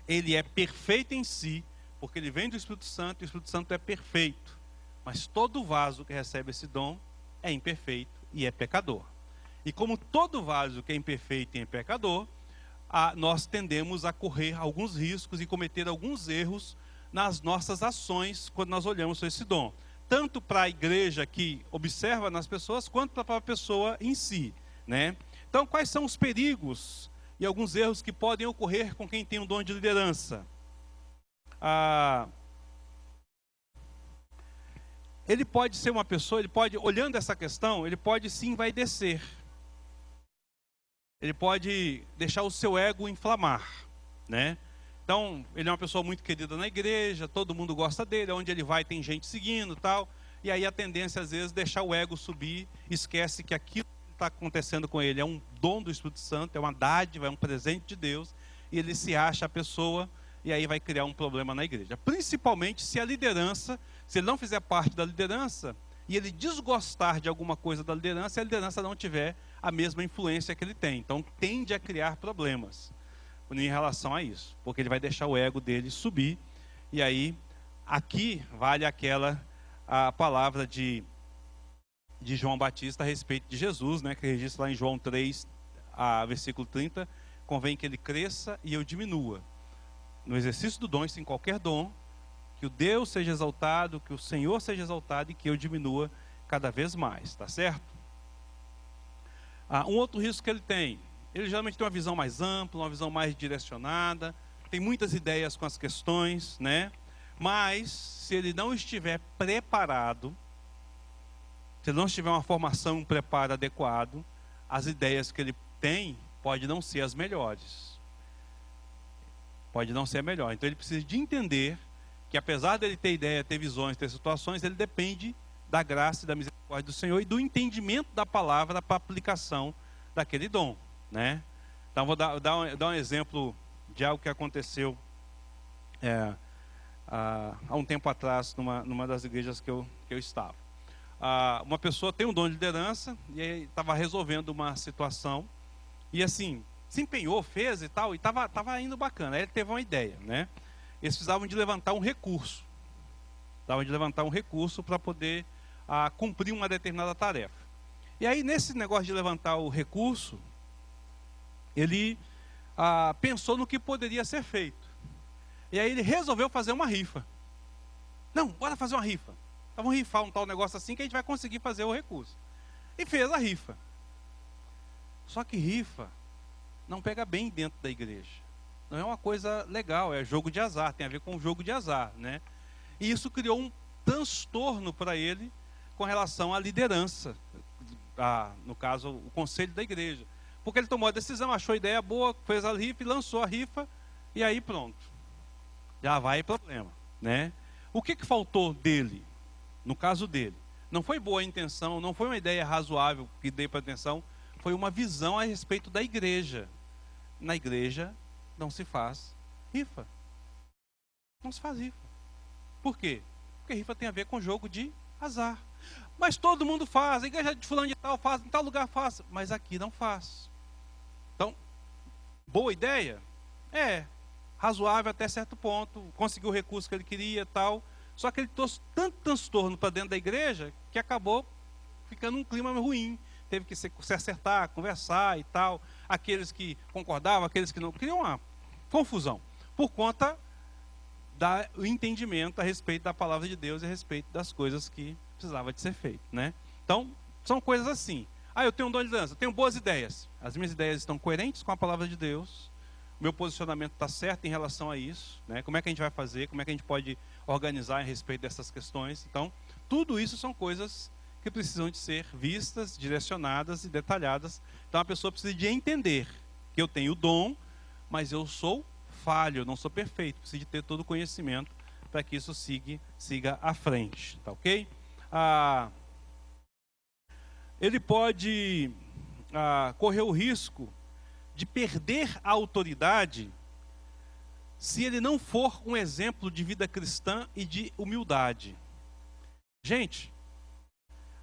[SPEAKER 1] ele é perfeito em si, porque ele vem do Espírito Santo, e o Espírito Santo é perfeito. Mas todo vaso que recebe esse dom é imperfeito e é pecador. E como todo vaso que é imperfeito e é pecador, nós tendemos a correr alguns riscos e cometer alguns erros nas nossas ações quando nós olhamos para esse dom. Tanto para a igreja que observa nas pessoas, quanto para a pessoa em si, né? Então, quais são os perigos e alguns erros que podem ocorrer com quem tem um dom de liderança? Ele pode ser uma pessoa, olhando essa questão, ele pode se envaidecer. Ele pode deixar o seu ego inflamar, né? Então, ele é uma pessoa muito querida na igreja, todo mundo gosta dele, onde ele vai tem gente seguindo e tal. E aí a tendência, às vezes, é deixar o ego subir, esquece que aquilo que está acontecendo com ele é um dom do Espírito Santo, é uma dádiva, é um presente de Deus, e ele se acha a pessoa, e aí vai criar um problema na igreja. Principalmente se a liderança, se ele não fizer parte da liderança, e ele desgostar de alguma coisa da liderança, e a liderança não tiver a mesma influência que ele tem. Então, tende a criar problemas em relação a isso, porque ele vai deixar o ego dele subir. E aí, aqui vale a palavra de João Batista a respeito de Jesus, né, que registra lá em João 3, versículo 30, convém que ele cresça e eu diminua. No exercício do dom, em qualquer dom, que o Deus seja exaltado, que o Senhor seja exaltado e que eu diminua cada vez mais, tá certo? Um outro risco que ele tem, ele geralmente tem uma visão mais ampla, uma visão mais direcionada, tem muitas ideias com as questões, né? Mas, se ele não estiver preparado, se ele não tiver uma formação, um preparo adequado, as ideias que ele tem podem não ser as melhores. Pode não ser a melhor. Então ele precisa de entender que apesar dele ter ideia, ter visões, ter situações, ele depende da graça e da misericórdia do Senhor e do entendimento da palavra para a aplicação daquele dom, né? Então vou dar um exemplo de algo que aconteceu há um tempo atrás numa das igrejas que eu estava. Uma pessoa tem um dom de liderança e estava resolvendo uma situação e assim, se empenhou, fez e tal, e estava indo bacana. Aí ele teve uma ideia, né? Eles precisavam de levantar um recurso. Precisavam de levantar um recurso para poder cumprir uma determinada tarefa. E aí, nesse negócio de levantar o recurso, ele pensou no que poderia ser feito. E aí ele resolveu fazer uma rifa. Não, bora fazer uma rifa. Então vamos rifar um tal negócio assim que a gente vai conseguir fazer o recurso. E fez a rifa. Só que rifa não pega bem dentro da igreja. Não é uma coisa legal, é jogo de azar, tem a ver com jogo de azar, né? E isso criou um transtorno para ele com relação à liderança, no caso, o conselho da igreja. Porque ele tomou a decisão, achou a ideia boa, fez a rifa e lançou a rifa, e aí pronto. Já vai problema, né? O que faltou dele, no caso dele? Não foi boa a intenção, não foi uma ideia razoável que dei para atenção, foi uma visão a respeito da igreja. Na igreja não se faz rifa. Não se faz rifa. Por quê? Porque rifa tem a ver com jogo de azar. Mas todo mundo faz, a igreja de fulano de tal faz, em tal lugar faz, mas aqui não faz. Então, boa ideia? É, razoável até certo ponto, conseguiu o recurso que ele queria e tal, só que ele trouxe tanto transtorno para dentro da igreja que acabou ficando um clima ruim. Teve que se acertar, conversar e tal. Aqueles que concordavam, aqueles que não, criou uma confusão. Por conta do entendimento a respeito da palavra de Deus e a respeito das coisas que precisava de ser feito, né? Então, são coisas assim. Eu tenho um dom de liderança, tenho boas ideias. As minhas ideias estão coerentes com a palavra de Deus. O meu posicionamento está certo em relação a isso, né? Como é que a gente vai fazer? Como é que a gente pode organizar a respeito dessas questões? Então, tudo isso são coisas que precisam de ser vistas, direcionadas e detalhadas. Então a pessoa precisa de entender que eu tenho o dom, mas eu sou falho, eu não sou perfeito, preciso de ter todo o conhecimento para que isso siga à frente, tá ok? Ele pode correr o risco de perder a autoridade se ele não for um exemplo de vida cristã e de humildade. Gente,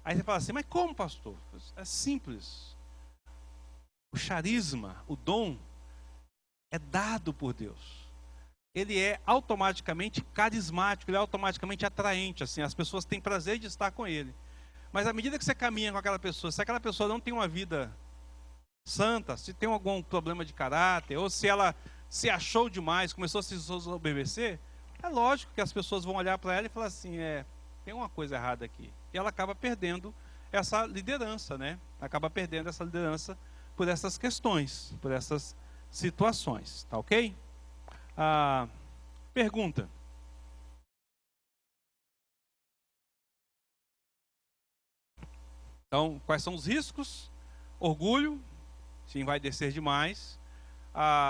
[SPEAKER 1] aí você fala assim, mas como, pastor? É simples. O charisma, o dom, é dado por Deus. Ele é automaticamente carismático, ele é automaticamente atraente, assim, as pessoas têm prazer de estar com ele. Mas à medida que você caminha com aquela pessoa, se aquela pessoa não tem uma vida santa, se tem algum problema de caráter, ou se ela se achou demais, começou a se obedecer, é lógico que as pessoas vão olhar para ela e falar assim, tem uma coisa errada aqui. E ela acaba perdendo essa liderança, né? Acaba perdendo essa liderança por essas questões, por essas situações, tá ok? Pergunta. Então, quais são os riscos? Orgulho, se envaidecer demais,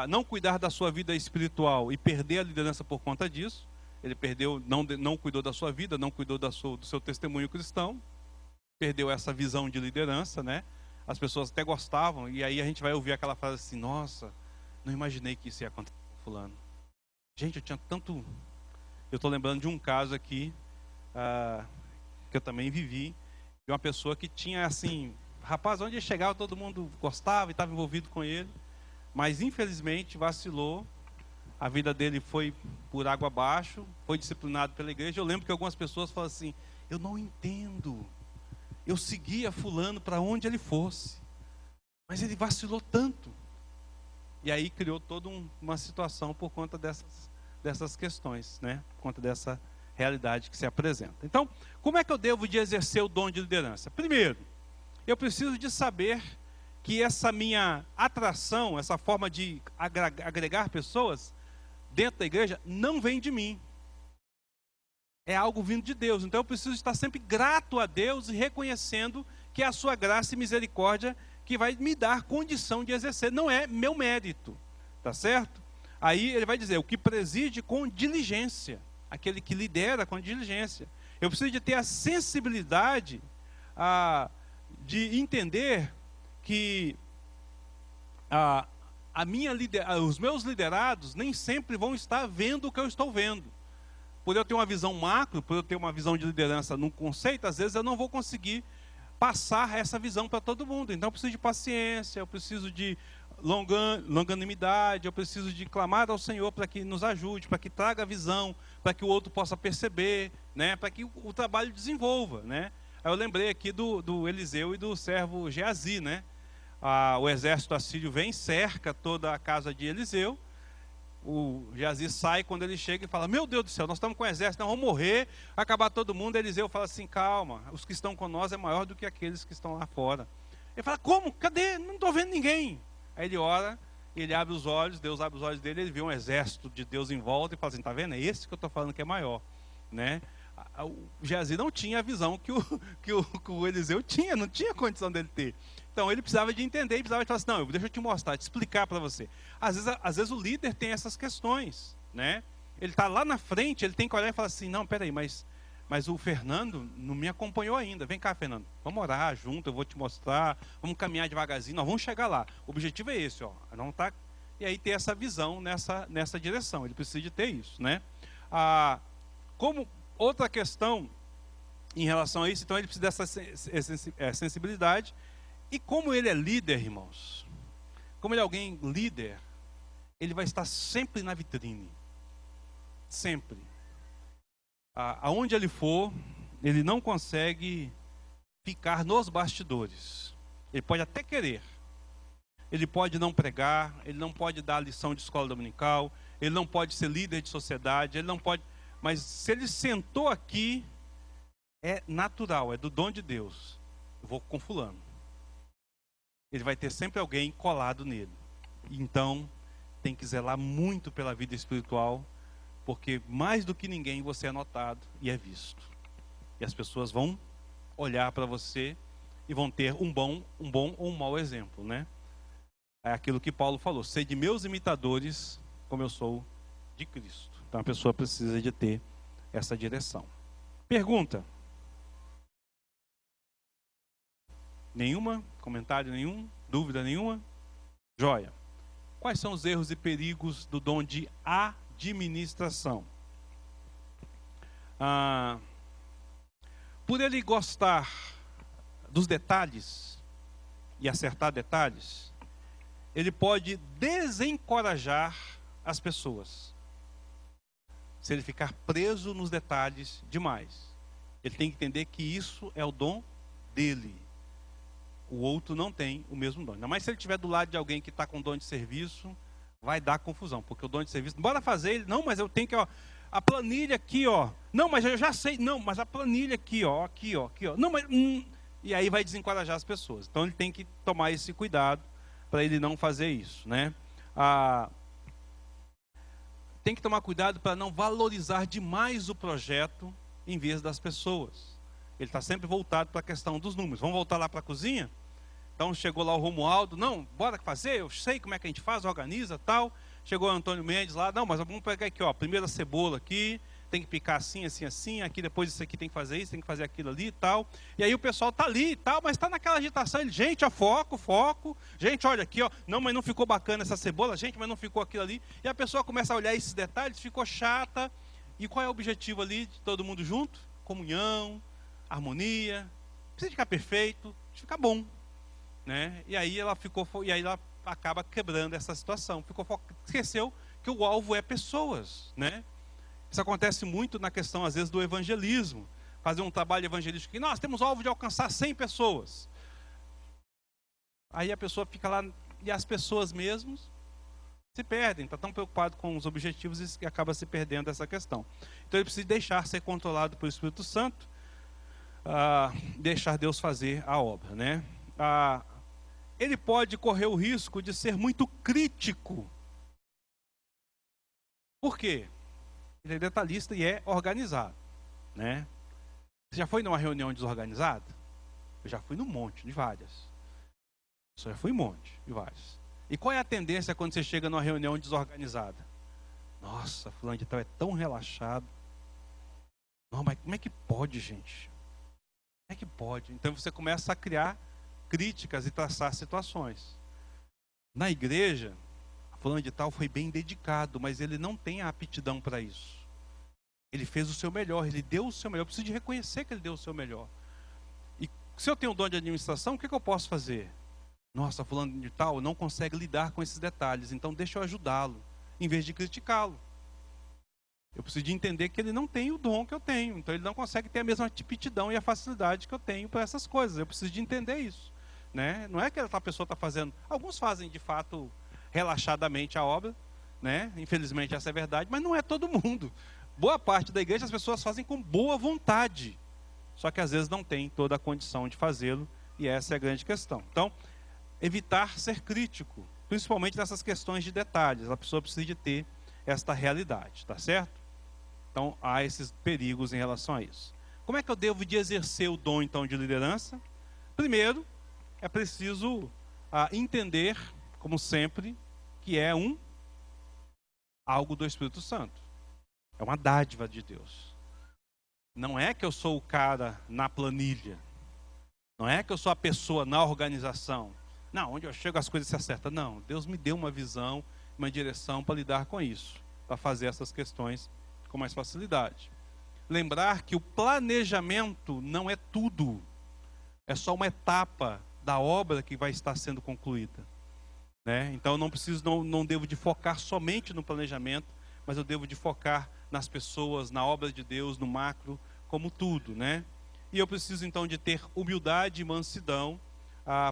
[SPEAKER 1] não cuidar da sua vida espiritual e perder a liderança por conta disso. Ele perdeu, não cuidou da sua vida, não cuidou do seu testemunho cristão, perdeu essa visão de liderança, né? As pessoas até gostavam, e aí a gente vai ouvir aquela frase assim, nossa, não imaginei que isso ia acontecer com fulano. Gente, eu tinha tanto... Eu estou lembrando de um caso aqui, que eu também vivi, de uma pessoa que tinha assim, rapaz, onde ele chegava todo mundo gostava e estava envolvido com ele, mas infelizmente vacilou, a vida dele foi por água abaixo, foi disciplinado pela igreja. Eu lembro que algumas pessoas falam assim, eu não entendo, eu seguia fulano para onde ele fosse, mas ele vacilou tanto. E aí criou toda uma situação por conta dessas questões, né? Por conta dessa realidade que se apresenta. Então, como é que eu devo de exercer o dom de liderança? Primeiro, eu preciso de saber que essa minha atração, essa forma de agregar pessoas dentro da igreja, não vem de mim. É algo vindo de Deus. Então eu preciso estar sempre grato a Deus e reconhecendo que é a sua graça e misericórdia que vai me dar condição de exercer. Não é meu mérito, tá certo? Aí ele vai dizer, o que preside com diligência, aquele que lidera com diligência. Eu preciso de ter a sensibilidade de entender que os meus liderados nem sempre vão estar vendo o que eu estou vendo. Por eu ter uma visão macro, por eu ter uma visão de liderança num conceito, às vezes eu não vou conseguir passar essa visão para todo mundo. Então eu preciso de paciência, eu preciso de longanimidade, eu preciso de clamar ao Senhor para que nos ajude, para que traga visão, para que o outro possa perceber, né, para que o trabalho desenvolva, né. Aí eu lembrei aqui do Eliseu e do servo Geazi, né. O exército assírio vem, cerca toda a casa de Eliseu. O Geazi sai, quando ele chega e fala, meu Deus do céu, nós estamos com o exército, nós vamos morrer, vai acabar todo mundo. Eliseu fala assim, calma, os que estão com nós é maior do que aqueles que estão lá fora. Ele fala, como? Cadê? Não estou vendo ninguém. Aí ele ora, ele abre os olhos, Deus abre os olhos dele, ele vê um exército de Deus em volta e fala assim, tá vendo? É esse que eu estou falando que é maior, né? O Geazi não tinha a visão que o Eliseu tinha, não tinha condição dele ter. Então ele precisava de entender, ele precisava de falar assim, não, deixa eu te mostrar, te explicar para você. Às vezes o líder tem essas questões, né? Ele está lá na frente, ele tem que olhar e falar assim, não, peraí, mas o Fernando não me acompanhou ainda. Vem cá, Fernando, vamos orar junto, eu vou te mostrar, vamos caminhar devagarzinho, nós vamos chegar lá. O objetivo é esse, ó, não tá... E aí ter essa visão nessa direção, ele precisa de ter isso, né? Como outra questão em relação a isso, então ele precisa dessa sensibilidade. E como ele é líder, irmãos, como ele é alguém líder, ele vai estar sempre na vitrine. Sempre. Aonde ele for, ele não consegue ficar nos bastidores. Ele pode até querer. Ele pode não pregar, ele não pode dar lição de escola dominical, ele não pode ser líder de sociedade, ele não pode... Mas se ele sentou aqui, é natural, é do dom de Deus. Eu vou com fulano. Ele vai ter sempre alguém colado nele. Então, tem que zelar muito pela vida espiritual, porque mais do que ninguém você é notado e é visto. E as pessoas vão olhar para você e vão ter um bom ou um mau exemplo, né? É aquilo que Paulo falou: sede meus imitadores, como eu sou de Cristo. Então a pessoa precisa de ter essa direção. Pergunta? Nenhuma? Comentário nenhum? Dúvida nenhuma? Joia. Quais são os erros e perigos do dom de administração? Por ele gostar dos detalhes e acertar detalhes, ele pode desencorajar as pessoas. Se ele ficar preso nos detalhes demais, ele tem que entender que isso é o dom dele. O outro não tem o mesmo dom. Ainda mais se ele estiver do lado de alguém que está com dom de serviço, vai dar confusão, porque o dom de serviço, bora fazer ele, não, mas eu tenho que, ó, a planilha aqui, ó, não, mas eu já sei, não, mas a planilha aqui, ó, não, mas, e aí vai desencorajar as pessoas. Então ele tem que tomar esse cuidado para ele não fazer isso, né? Tem que tomar cuidado para não valorizar demais o projeto em vez das pessoas. Ele está sempre voltado para a questão dos números. Vamos voltar lá para a cozinha? Então chegou lá o Romualdo, não, bora fazer, eu sei como é que a gente faz, organiza, tal. Chegou o Antônio Mendes lá, não, mas vamos pegar aqui, ó, primeiro a cebola aqui, tem que picar assim, assim, assim, aqui depois isso aqui tem que fazer isso, tem que fazer aquilo ali e tal. E aí o pessoal tá ali e tal, mas está naquela agitação, ele, gente, ó, foco, gente, olha aqui, ó, não, mas não ficou bacana essa cebola, gente, mas não ficou aquilo ali. E a pessoa começa a olhar esses detalhes, ficou chata. E qual é o objetivo ali de todo mundo junto? Comunhão, harmonia, precisa ficar perfeito, precisa ficar bom, né? E aí ela acaba quebrando essa situação, esqueceu que o alvo é pessoas, né? Isso acontece muito na questão, às vezes, do evangelismo. Fazer um trabalho evangelístico que nós temos o alvo de alcançar 100 pessoas. Aí a pessoa fica lá, e as pessoas mesmos se perdem, está tão preocupado com os objetivos e acaba se perdendo essa questão. Então ele precisa deixar ser controlado pelo Espírito Santo, deixar Deus fazer a obra, né? Ele pode correr o risco de ser muito crítico. Por quê? Ele é detalhista e é organizado, né? Você já foi numa reunião desorganizada? Eu já fui num monte, de várias. Eu já fui um monte, de várias. E qual é a tendência quando você chega numa reunião desorganizada? Nossa, fulano de tal é tão relaxado. Não, mas como é que pode, gente? Como é que pode? Então você começa a criar críticas e traçar situações. Na igreja, fulano de tal foi bem dedicado, mas ele não tem a aptidão para isso. Ele fez o seu melhor, ele deu o seu melhor. Eu preciso de reconhecer que ele deu o seu melhor. E se eu tenho um dom de administração, o que eu posso fazer? Nossa, fulano de tal não consegue lidar com esses detalhes, então deixa eu ajudá-lo, em vez de criticá-lo. Eu preciso de entender que ele não tem o dom que eu tenho, então ele não consegue ter a mesma aptidão e a facilidade que eu tenho para essas coisas. Eu preciso de entender isso, né? Não é que a pessoa está fazendo, alguns fazem de fato relaxadamente a obra, né? Infelizmente essa é a verdade, mas não é todo mundo. Boa parte da igreja as pessoas fazem com boa vontade, só que às vezes não tem toda a condição de fazê-lo, e essa é a grande questão. Então, evitar ser crítico, principalmente nessas questões de detalhes. A pessoa precisa de ter esta realidade, tá certo? Então, há esses perigos em relação a isso. Como é que eu devo de exercer o dom, então, de liderança? Primeiro, é preciso entender, como sempre, que é algo do Espírito Santo. É uma dádiva de Deus. Não é que eu sou o cara na planilha. Não é que eu sou a pessoa na organização. Não, onde eu chego as coisas se acertam. Não, Deus me deu uma visão, uma direção para lidar com isso, para fazer essas questões com mais facilidade. Lembrar que o planejamento não é tudo. É só uma etapa da obra que vai estar sendo concluída, né? Então eu não devo de focar somente no planejamento, mas eu devo de focar nas pessoas, na obra de Deus, no macro, como tudo, né? E eu preciso então de ter humildade e mansidão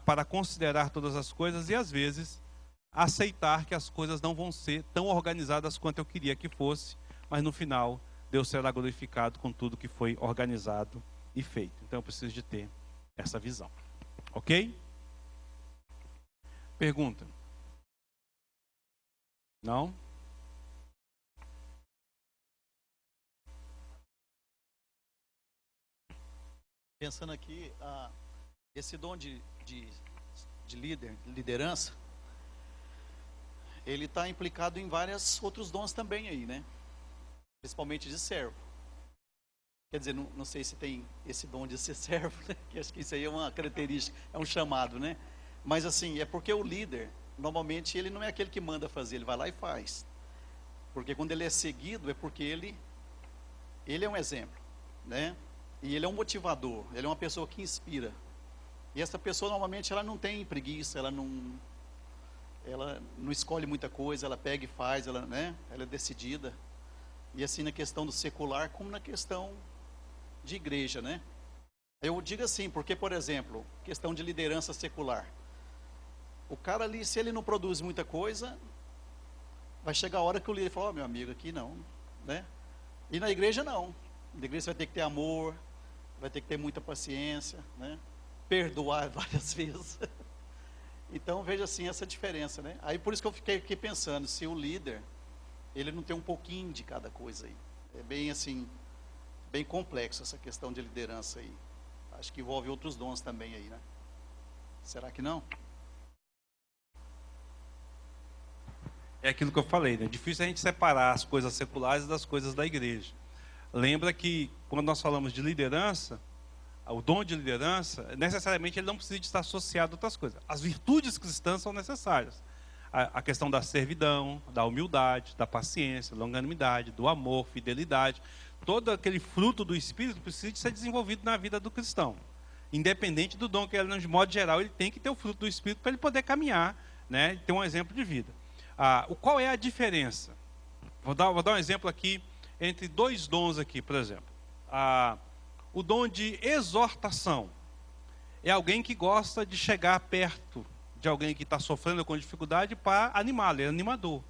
[SPEAKER 1] para considerar todas as coisas e às vezes aceitar que as coisas não vão ser tão organizadas quanto eu queria que fosse, mas no final Deus será glorificado com tudo que foi organizado e feito. Então eu preciso de ter essa visão. Ok? Pergunta? Não?
[SPEAKER 4] Pensando aqui, esse dom de liderança, ele está implicado em vários outros dons também aí, né? Principalmente de servo. Quer dizer, não sei se tem esse dom de ser servo, né? Que acho que isso aí é uma característica, é um chamado, né? Mas assim, é porque o líder, normalmente ele não é aquele que manda fazer, ele vai lá e faz. Porque quando ele é seguido, é porque ele é um exemplo, né? E ele é um motivador, ele é uma pessoa que inspira. E essa pessoa, normalmente, ela não tem preguiça, ela não escolhe muita coisa, ela pega e faz, né? Ela é decidida. E assim na questão do secular, como na questão de igreja, né? Eu digo assim, porque, por exemplo, questão de liderança secular. O cara ali, se ele não produz muita coisa, vai chegar a hora que o líder fala, meu amigo, aqui não, né? E na igreja não. Na igreja você vai ter que ter amor, vai ter que ter muita paciência, né? Perdoar várias vezes. Então veja assim essa diferença, né? Aí por isso que eu fiquei aqui pensando, se o líder, ele não tem um pouquinho de cada coisa aí. É bem assim, bem complexo essa questão de liderança aí. Acho que envolve outros dons também aí, né? Será que não?
[SPEAKER 1] É aquilo que eu falei, né? É difícil a gente separar as coisas seculares das coisas da igreja. Lembra que quando nós falamos de liderança, o dom de liderança, necessariamente ele não precisa de estar associado a outras coisas. As virtudes cristãs são necessárias. A questão da servidão, da humildade, da paciência, longanimidade, do amor, fidelidade. Todo aquele fruto do Espírito precisa de ser desenvolvido na vida do cristão. Independente do dom que ele, de modo geral, ele tem que ter o fruto do Espírito para ele poder caminhar, né, e ter um exemplo de vida. Qual é a diferença? Vou dar um exemplo aqui entre dois dons aqui, por exemplo. O dom de exortação é alguém que gosta de chegar perto de alguém que está sofrendo com dificuldade para animá-lo, é animador.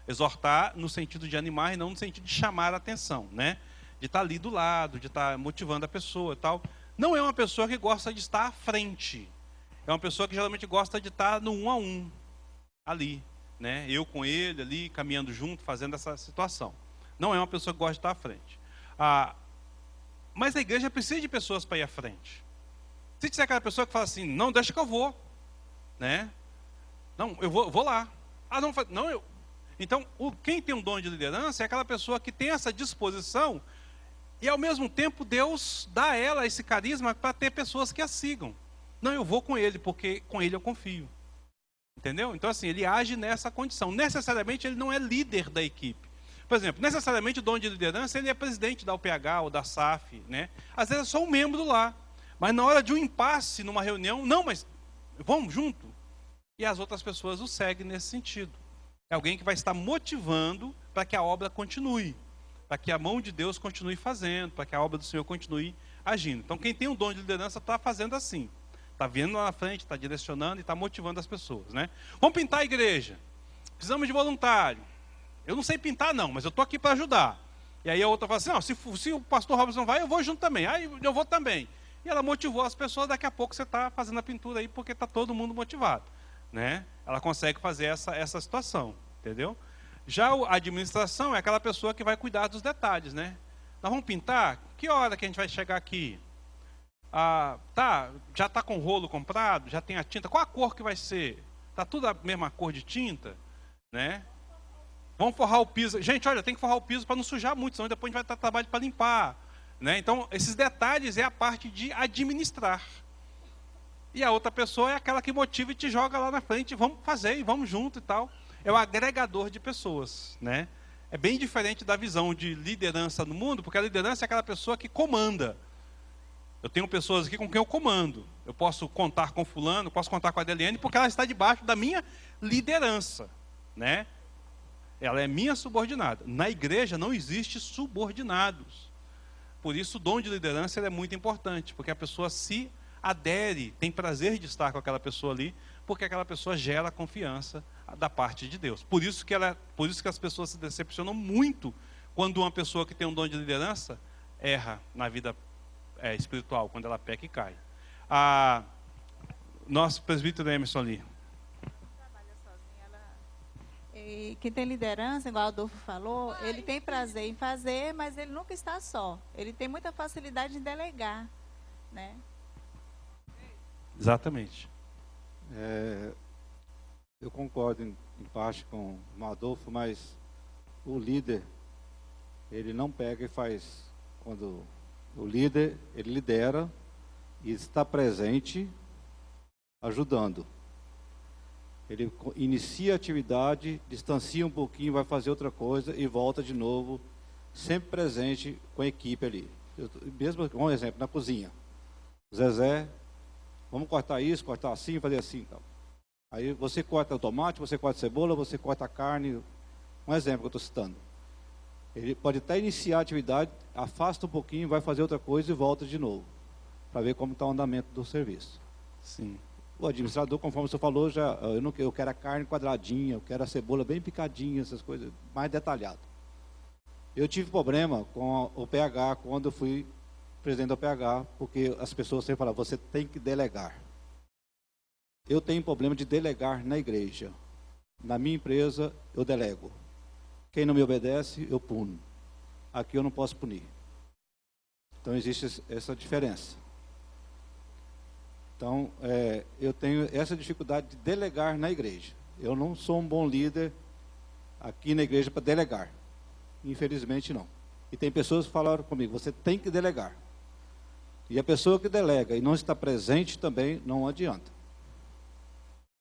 [SPEAKER 1] Exortar no sentido de animar e não no sentido de chamar a atenção, né? De estar ali do lado, de estar motivando a pessoa e tal. Não é uma pessoa que gosta de estar à frente. É uma pessoa que geralmente gosta de estar no 1 a 1, ali, né? Eu com ele ali, caminhando junto, fazendo essa situação. Não é uma pessoa que gosta de estar à frente. Mas a igreja precisa de pessoas para ir à frente. Se tiver aquela pessoa que fala assim, não, deixa que eu vou, né? Não, eu vou lá. Não, eu. Então, quem tem um dom de liderança é aquela pessoa que tem essa disposição e, ao mesmo tempo, Deus dá a ela esse carisma para ter pessoas que a sigam. Não, eu vou com ele, porque com ele eu confio. Entendeu? Então, assim, ele age nessa condição. Necessariamente, ele não é líder da equipe. Por exemplo, necessariamente o dom de liderança, ele é presidente da UPH ou da SAF, né? Às vezes é só um membro lá. Mas na hora de um impasse numa reunião, não, mas vamos junto. E as outras pessoas o seguem nesse sentido. É alguém que vai estar motivando para que a obra continue. Para que a mão de Deus continue fazendo, para que a obra do Senhor continue agindo. Então quem tem um dom de liderança está fazendo assim. Está vendo lá na frente, está direcionando e está motivando as pessoas, né? Vamos pintar a igreja. Precisamos de voluntário. Eu não sei pintar não, mas eu estou aqui para ajudar. E aí a outra fala assim, não, se o pastor Robson vai, eu vou junto também. Aí eu vou também. E ela motivou as pessoas, daqui a pouco você está fazendo a pintura aí, porque está todo mundo motivado, né? Ela consegue fazer essa situação, entendeu? Já a administração é aquela pessoa que vai cuidar dos detalhes, né? Nós vamos pintar? Que hora que a gente vai chegar aqui? Já está com o rolo comprado? Já tem a tinta? Qual a cor que vai ser? Está tudo a mesma cor de tinta? Né? Vamos forrar o piso. Gente, olha, tem que forrar o piso para não sujar muito, senão depois a gente vai ter trabalho para limpar. Né? Então, esses detalhes é a parte de administrar. E a outra pessoa é aquela que motiva e te joga lá na frente, vamos fazer e vamos junto e tal. É o agregador de pessoas, né? É bem diferente da visão de liderança no mundo, porque a liderança é aquela pessoa que comanda. Eu tenho pessoas aqui com quem eu comando. Eu posso contar com fulano, posso contar com a Adeliane, porque ela está debaixo da minha liderança, né? Ela é minha subordinada. Na igreja não existe subordinados. Por isso o dom de liderança é muito importante, porque a pessoa se adere, tem prazer de estar com aquela pessoa ali, porque aquela pessoa gera confiança da parte de Deus. Por isso que as pessoas se decepcionam muito quando uma pessoa que tem um dom de liderança erra na vida espiritual, quando ela peca e cai. Nosso presbítero Emerson ali.
[SPEAKER 5] E quem tem liderança, igual o Adolfo falou, ele tem prazer em fazer, mas ele nunca está só. Ele tem muita facilidade em delegar, né?
[SPEAKER 1] Exatamente.
[SPEAKER 6] Eu concordo em parte com o Adolfo, mas o líder, ele não pega e faz, quando o líder, ele lidera e está presente, ajudando. Ele inicia a atividade, distancia um pouquinho, vai fazer outra coisa e volta de novo, sempre presente com a equipe ali. Mesmo, um exemplo, na cozinha. Zezé, vamos cortar isso, cortar assim, fazer assim. Então. Aí você corta o tomate, você corta a cebola, você corta a carne. Um exemplo que eu estou citando. Ele pode até iniciar a atividade, afasta um pouquinho, vai fazer outra coisa e volta de novo, para ver como está o andamento do serviço.
[SPEAKER 1] Sim.
[SPEAKER 6] O administrador, conforme você falou, eu quero a carne quadradinha, eu quero a cebola bem picadinha, essas coisas, mais detalhado. Eu tive problema com o PH quando eu fui presidente do PH, porque as pessoas sempre falavam, você tem que delegar. Eu tenho problema de delegar na igreja. Na minha empresa, eu delego. Quem não me obedece, eu puno. Aqui eu não posso punir. Então existe essa diferença. Então, eu tenho essa dificuldade de delegar na igreja. Eu não sou um bom líder aqui na igreja para delegar. Infelizmente, não. E tem pessoas que falaram comigo, você tem que delegar. E a pessoa que delega e não está presente também, não adianta.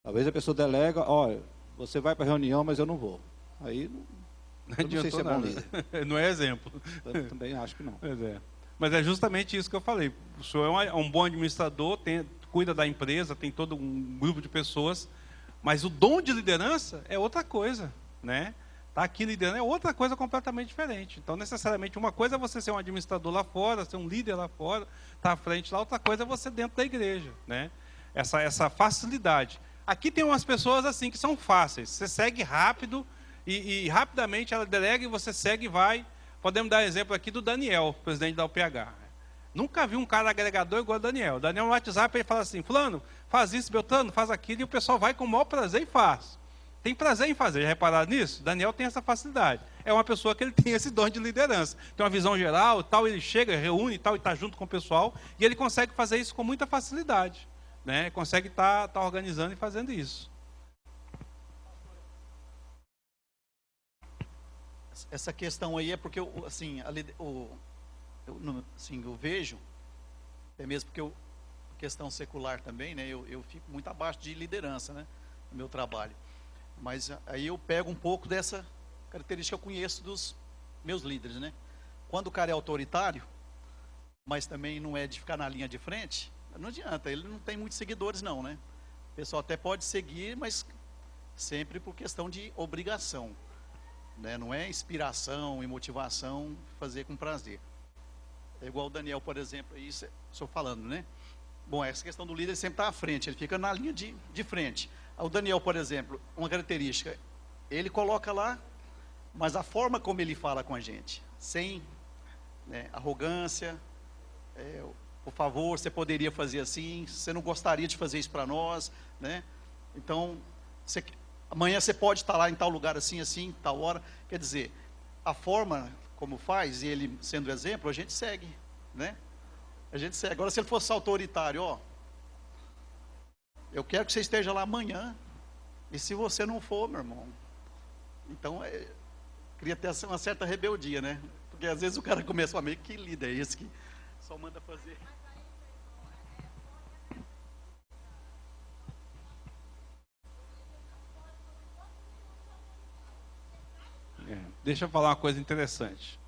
[SPEAKER 6] Talvez a pessoa delega, olha, você vai para a reunião, mas eu não vou. Aí, eu não sei se é bom líder.
[SPEAKER 1] Não é exemplo.
[SPEAKER 6] Eu também acho que não.
[SPEAKER 1] Mas é justamente isso que eu falei. O senhor é um bom administrador, cuida da empresa, tem todo um grupo de pessoas, mas o dom de liderança é outra coisa, né? Tá aqui liderando é outra coisa completamente diferente. Então, necessariamente, uma coisa é você ser um administrador lá fora, ser um líder lá fora, estar à frente lá, outra coisa é você dentro da igreja, né? Essa facilidade. Aqui tem umas pessoas assim que são fáceis. Você segue rápido e rapidamente ela delega e você segue e vai. Podemos dar exemplo aqui do Daniel, presidente da UPH. Nunca vi um cara agregador igual o Daniel. O Daniel no WhatsApp ele fala assim, fulano, faz isso, Beltrano, faz aquilo, e o pessoal vai com o maior prazer e faz. Tem prazer em fazer, já repararam nisso? Daniel tem essa facilidade. É uma pessoa que ele tem esse dom de liderança. Tem uma visão geral, tal, ele chega, reúne tal, e está junto com o pessoal, e ele consegue fazer isso com muita facilidade. Né? Consegue estar organizando e fazendo isso.
[SPEAKER 4] Essa questão aí é porque eu vejo, até mesmo porque questão secular também, né? Eu fico muito abaixo de liderança, né? No meu trabalho. Mas aí eu pego um pouco dessa característica que eu conheço dos meus líderes, né? Quando o cara é autoritário, mas também não é de ficar na linha de frente, não adianta, ele não tem muitos seguidores não, né? O pessoal até pode seguir, mas sempre por questão de obrigação, né? Não é inspiração e motivação fazer com prazer. É igual o Daniel, por exemplo, aí estou falando, né? Bom, essa questão do líder sempre está à frente, ele fica na linha de frente. O Daniel, por exemplo, uma característica, ele coloca lá, mas a forma como ele fala com a gente, sem, né, arrogância, por favor, você poderia fazer assim, você não gostaria de fazer isso para nós, né? Então, amanhã você pode estar lá em tal lugar assim, assim, tal hora. Quer dizer, a forma como faz, e ele sendo exemplo, a gente segue, né? A gente segue. Agora, se ele fosse autoritário, ó, eu quero que você esteja lá amanhã, e se você não for, meu irmão, então, queria ter uma certa rebeldia, né? Porque às vezes o cara começa a meio que líder, é esse que só manda fazer.
[SPEAKER 1] Deixa eu falar uma coisa interessante.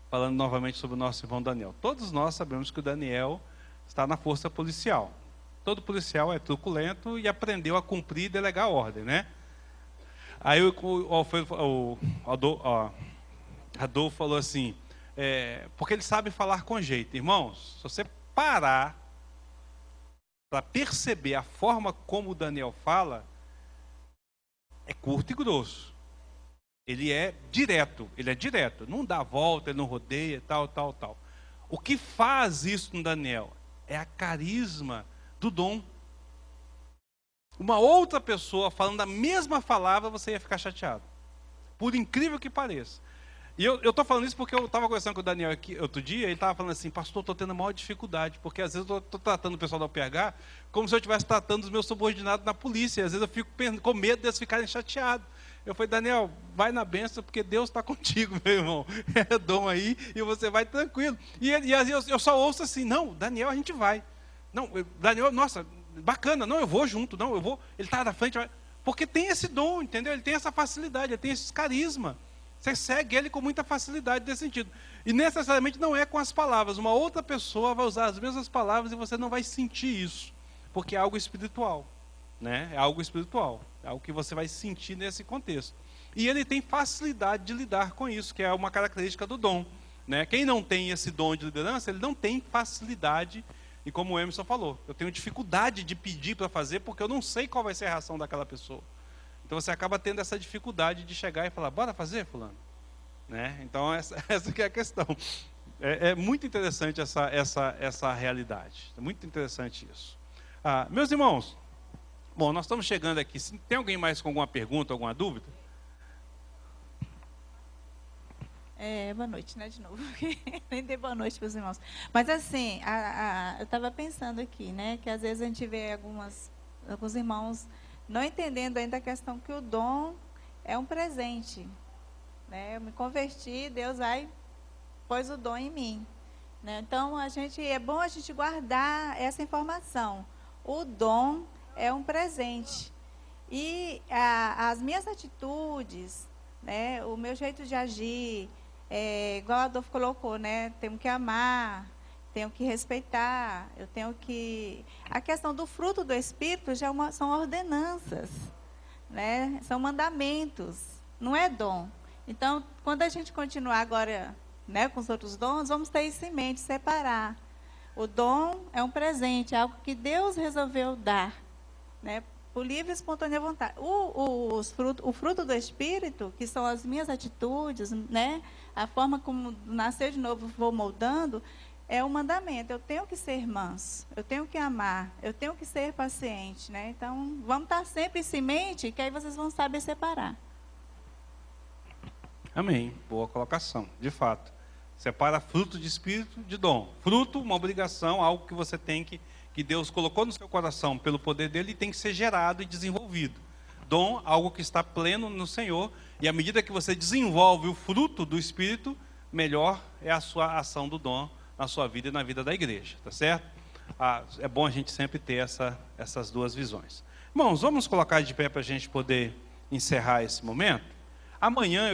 [SPEAKER 1] Falando novamente sobre o nosso irmão Daniel. Todos nós sabemos que o Daniel está na força policial. Todo policial é truculento e aprendeu a cumprir e delegar a ordem, né? Aí o Adolfo falou assim, porque ele sabe falar com jeito. Irmãos, se você parar para perceber a forma como o Daniel fala, é curto e grosso. Ele é direto, não dá volta, ele não rodeia, tal. O que faz isso no Daniel é a carisma do dom. Uma outra pessoa falando a mesma palavra, você ia ficar chateado. Por incrível que pareça. E eu estou falando isso porque eu estava conversando com o Daniel aqui outro dia, ele estava falando assim, pastor, estou tendo a maior dificuldade, porque às vezes eu estou tratando o pessoal da UPH como se eu estivesse tratando os meus subordinados na polícia, às vezes eu fico com medo deles ficarem chateados. Eu falei, Daniel, vai na bênção, porque Deus está contigo, meu irmão. É dom aí, e você vai tranquilo. E às vezes eu só ouço assim, não, Daniel, a gente vai. Não, Daniel, nossa, bacana, não, eu vou junto, não, eu vou. Ele está na frente, porque tem esse dom, entendeu? Ele tem essa facilidade, ele tem esse carisma. Você segue ele com muita facilidade nesse sentido. E necessariamente não é com as palavras. Uma outra pessoa vai usar as mesmas palavras e você não vai sentir isso. Porque é algo espiritual. Né? É algo espiritual. É algo que você vai sentir nesse contexto. E ele tem facilidade de lidar com isso, que é uma característica do dom. Né? Quem não tem esse dom de liderança, ele não tem facilidade. E como o Emerson falou, eu tenho dificuldade de pedir para fazer porque eu não sei qual vai ser a reação daquela pessoa. Então você acaba tendo essa dificuldade de chegar e falar, bora fazer, fulano? Né? Então essa que é a questão. É muito interessante essa realidade. É muito interessante isso. Meus irmãos, bom, nós estamos chegando aqui. Tem alguém mais com alguma pergunta, alguma dúvida?
[SPEAKER 5] Boa noite, né, de novo. Nem dei boa noite para os irmãos. Mas assim, eu estava pensando aqui, né, que às vezes a gente vê alguns irmãos não entendendo ainda a questão que o dom é um presente. Né? Eu me converti, Deus pôs o dom em mim. Né? Então, é bom a gente guardar essa informação. O dom é um presente. E as minhas atitudes, né, o meu jeito de agir, igual a Adolfo colocou, né, temos que amar, tenho que respeitar, eu tenho que... A questão do fruto do Espírito são ordenanças, né? São mandamentos, não é dom. Então, quando a gente continuar agora, né, com os outros dons, vamos ter isso em mente, separar. O dom é um presente, é algo que Deus resolveu dar, né, por livre e espontânea vontade. O fruto do Espírito, que são as minhas atitudes, né, a forma como nascer de novo vou moldando, é um mandamento. Eu tenho que ser manso, eu tenho que amar, eu tenho que ser paciente, né? Então, vamos estar sempre em mente, que aí vocês vão saber separar.
[SPEAKER 1] Amém. Boa colocação, de fato. Separa fruto de espírito de dom. Fruto, uma obrigação, algo que você tem que Deus colocou no seu coração pelo poder dele e tem que ser gerado e desenvolvido. Dom, algo que está pleno no Senhor, e à medida que você desenvolve o fruto do espírito, melhor é a sua ação do dom na sua vida e na vida da igreja, tá certo? É bom a gente sempre ter essas duas visões. Irmãos, vamos colocar de pé para a gente poder encerrar esse momento? Amanhã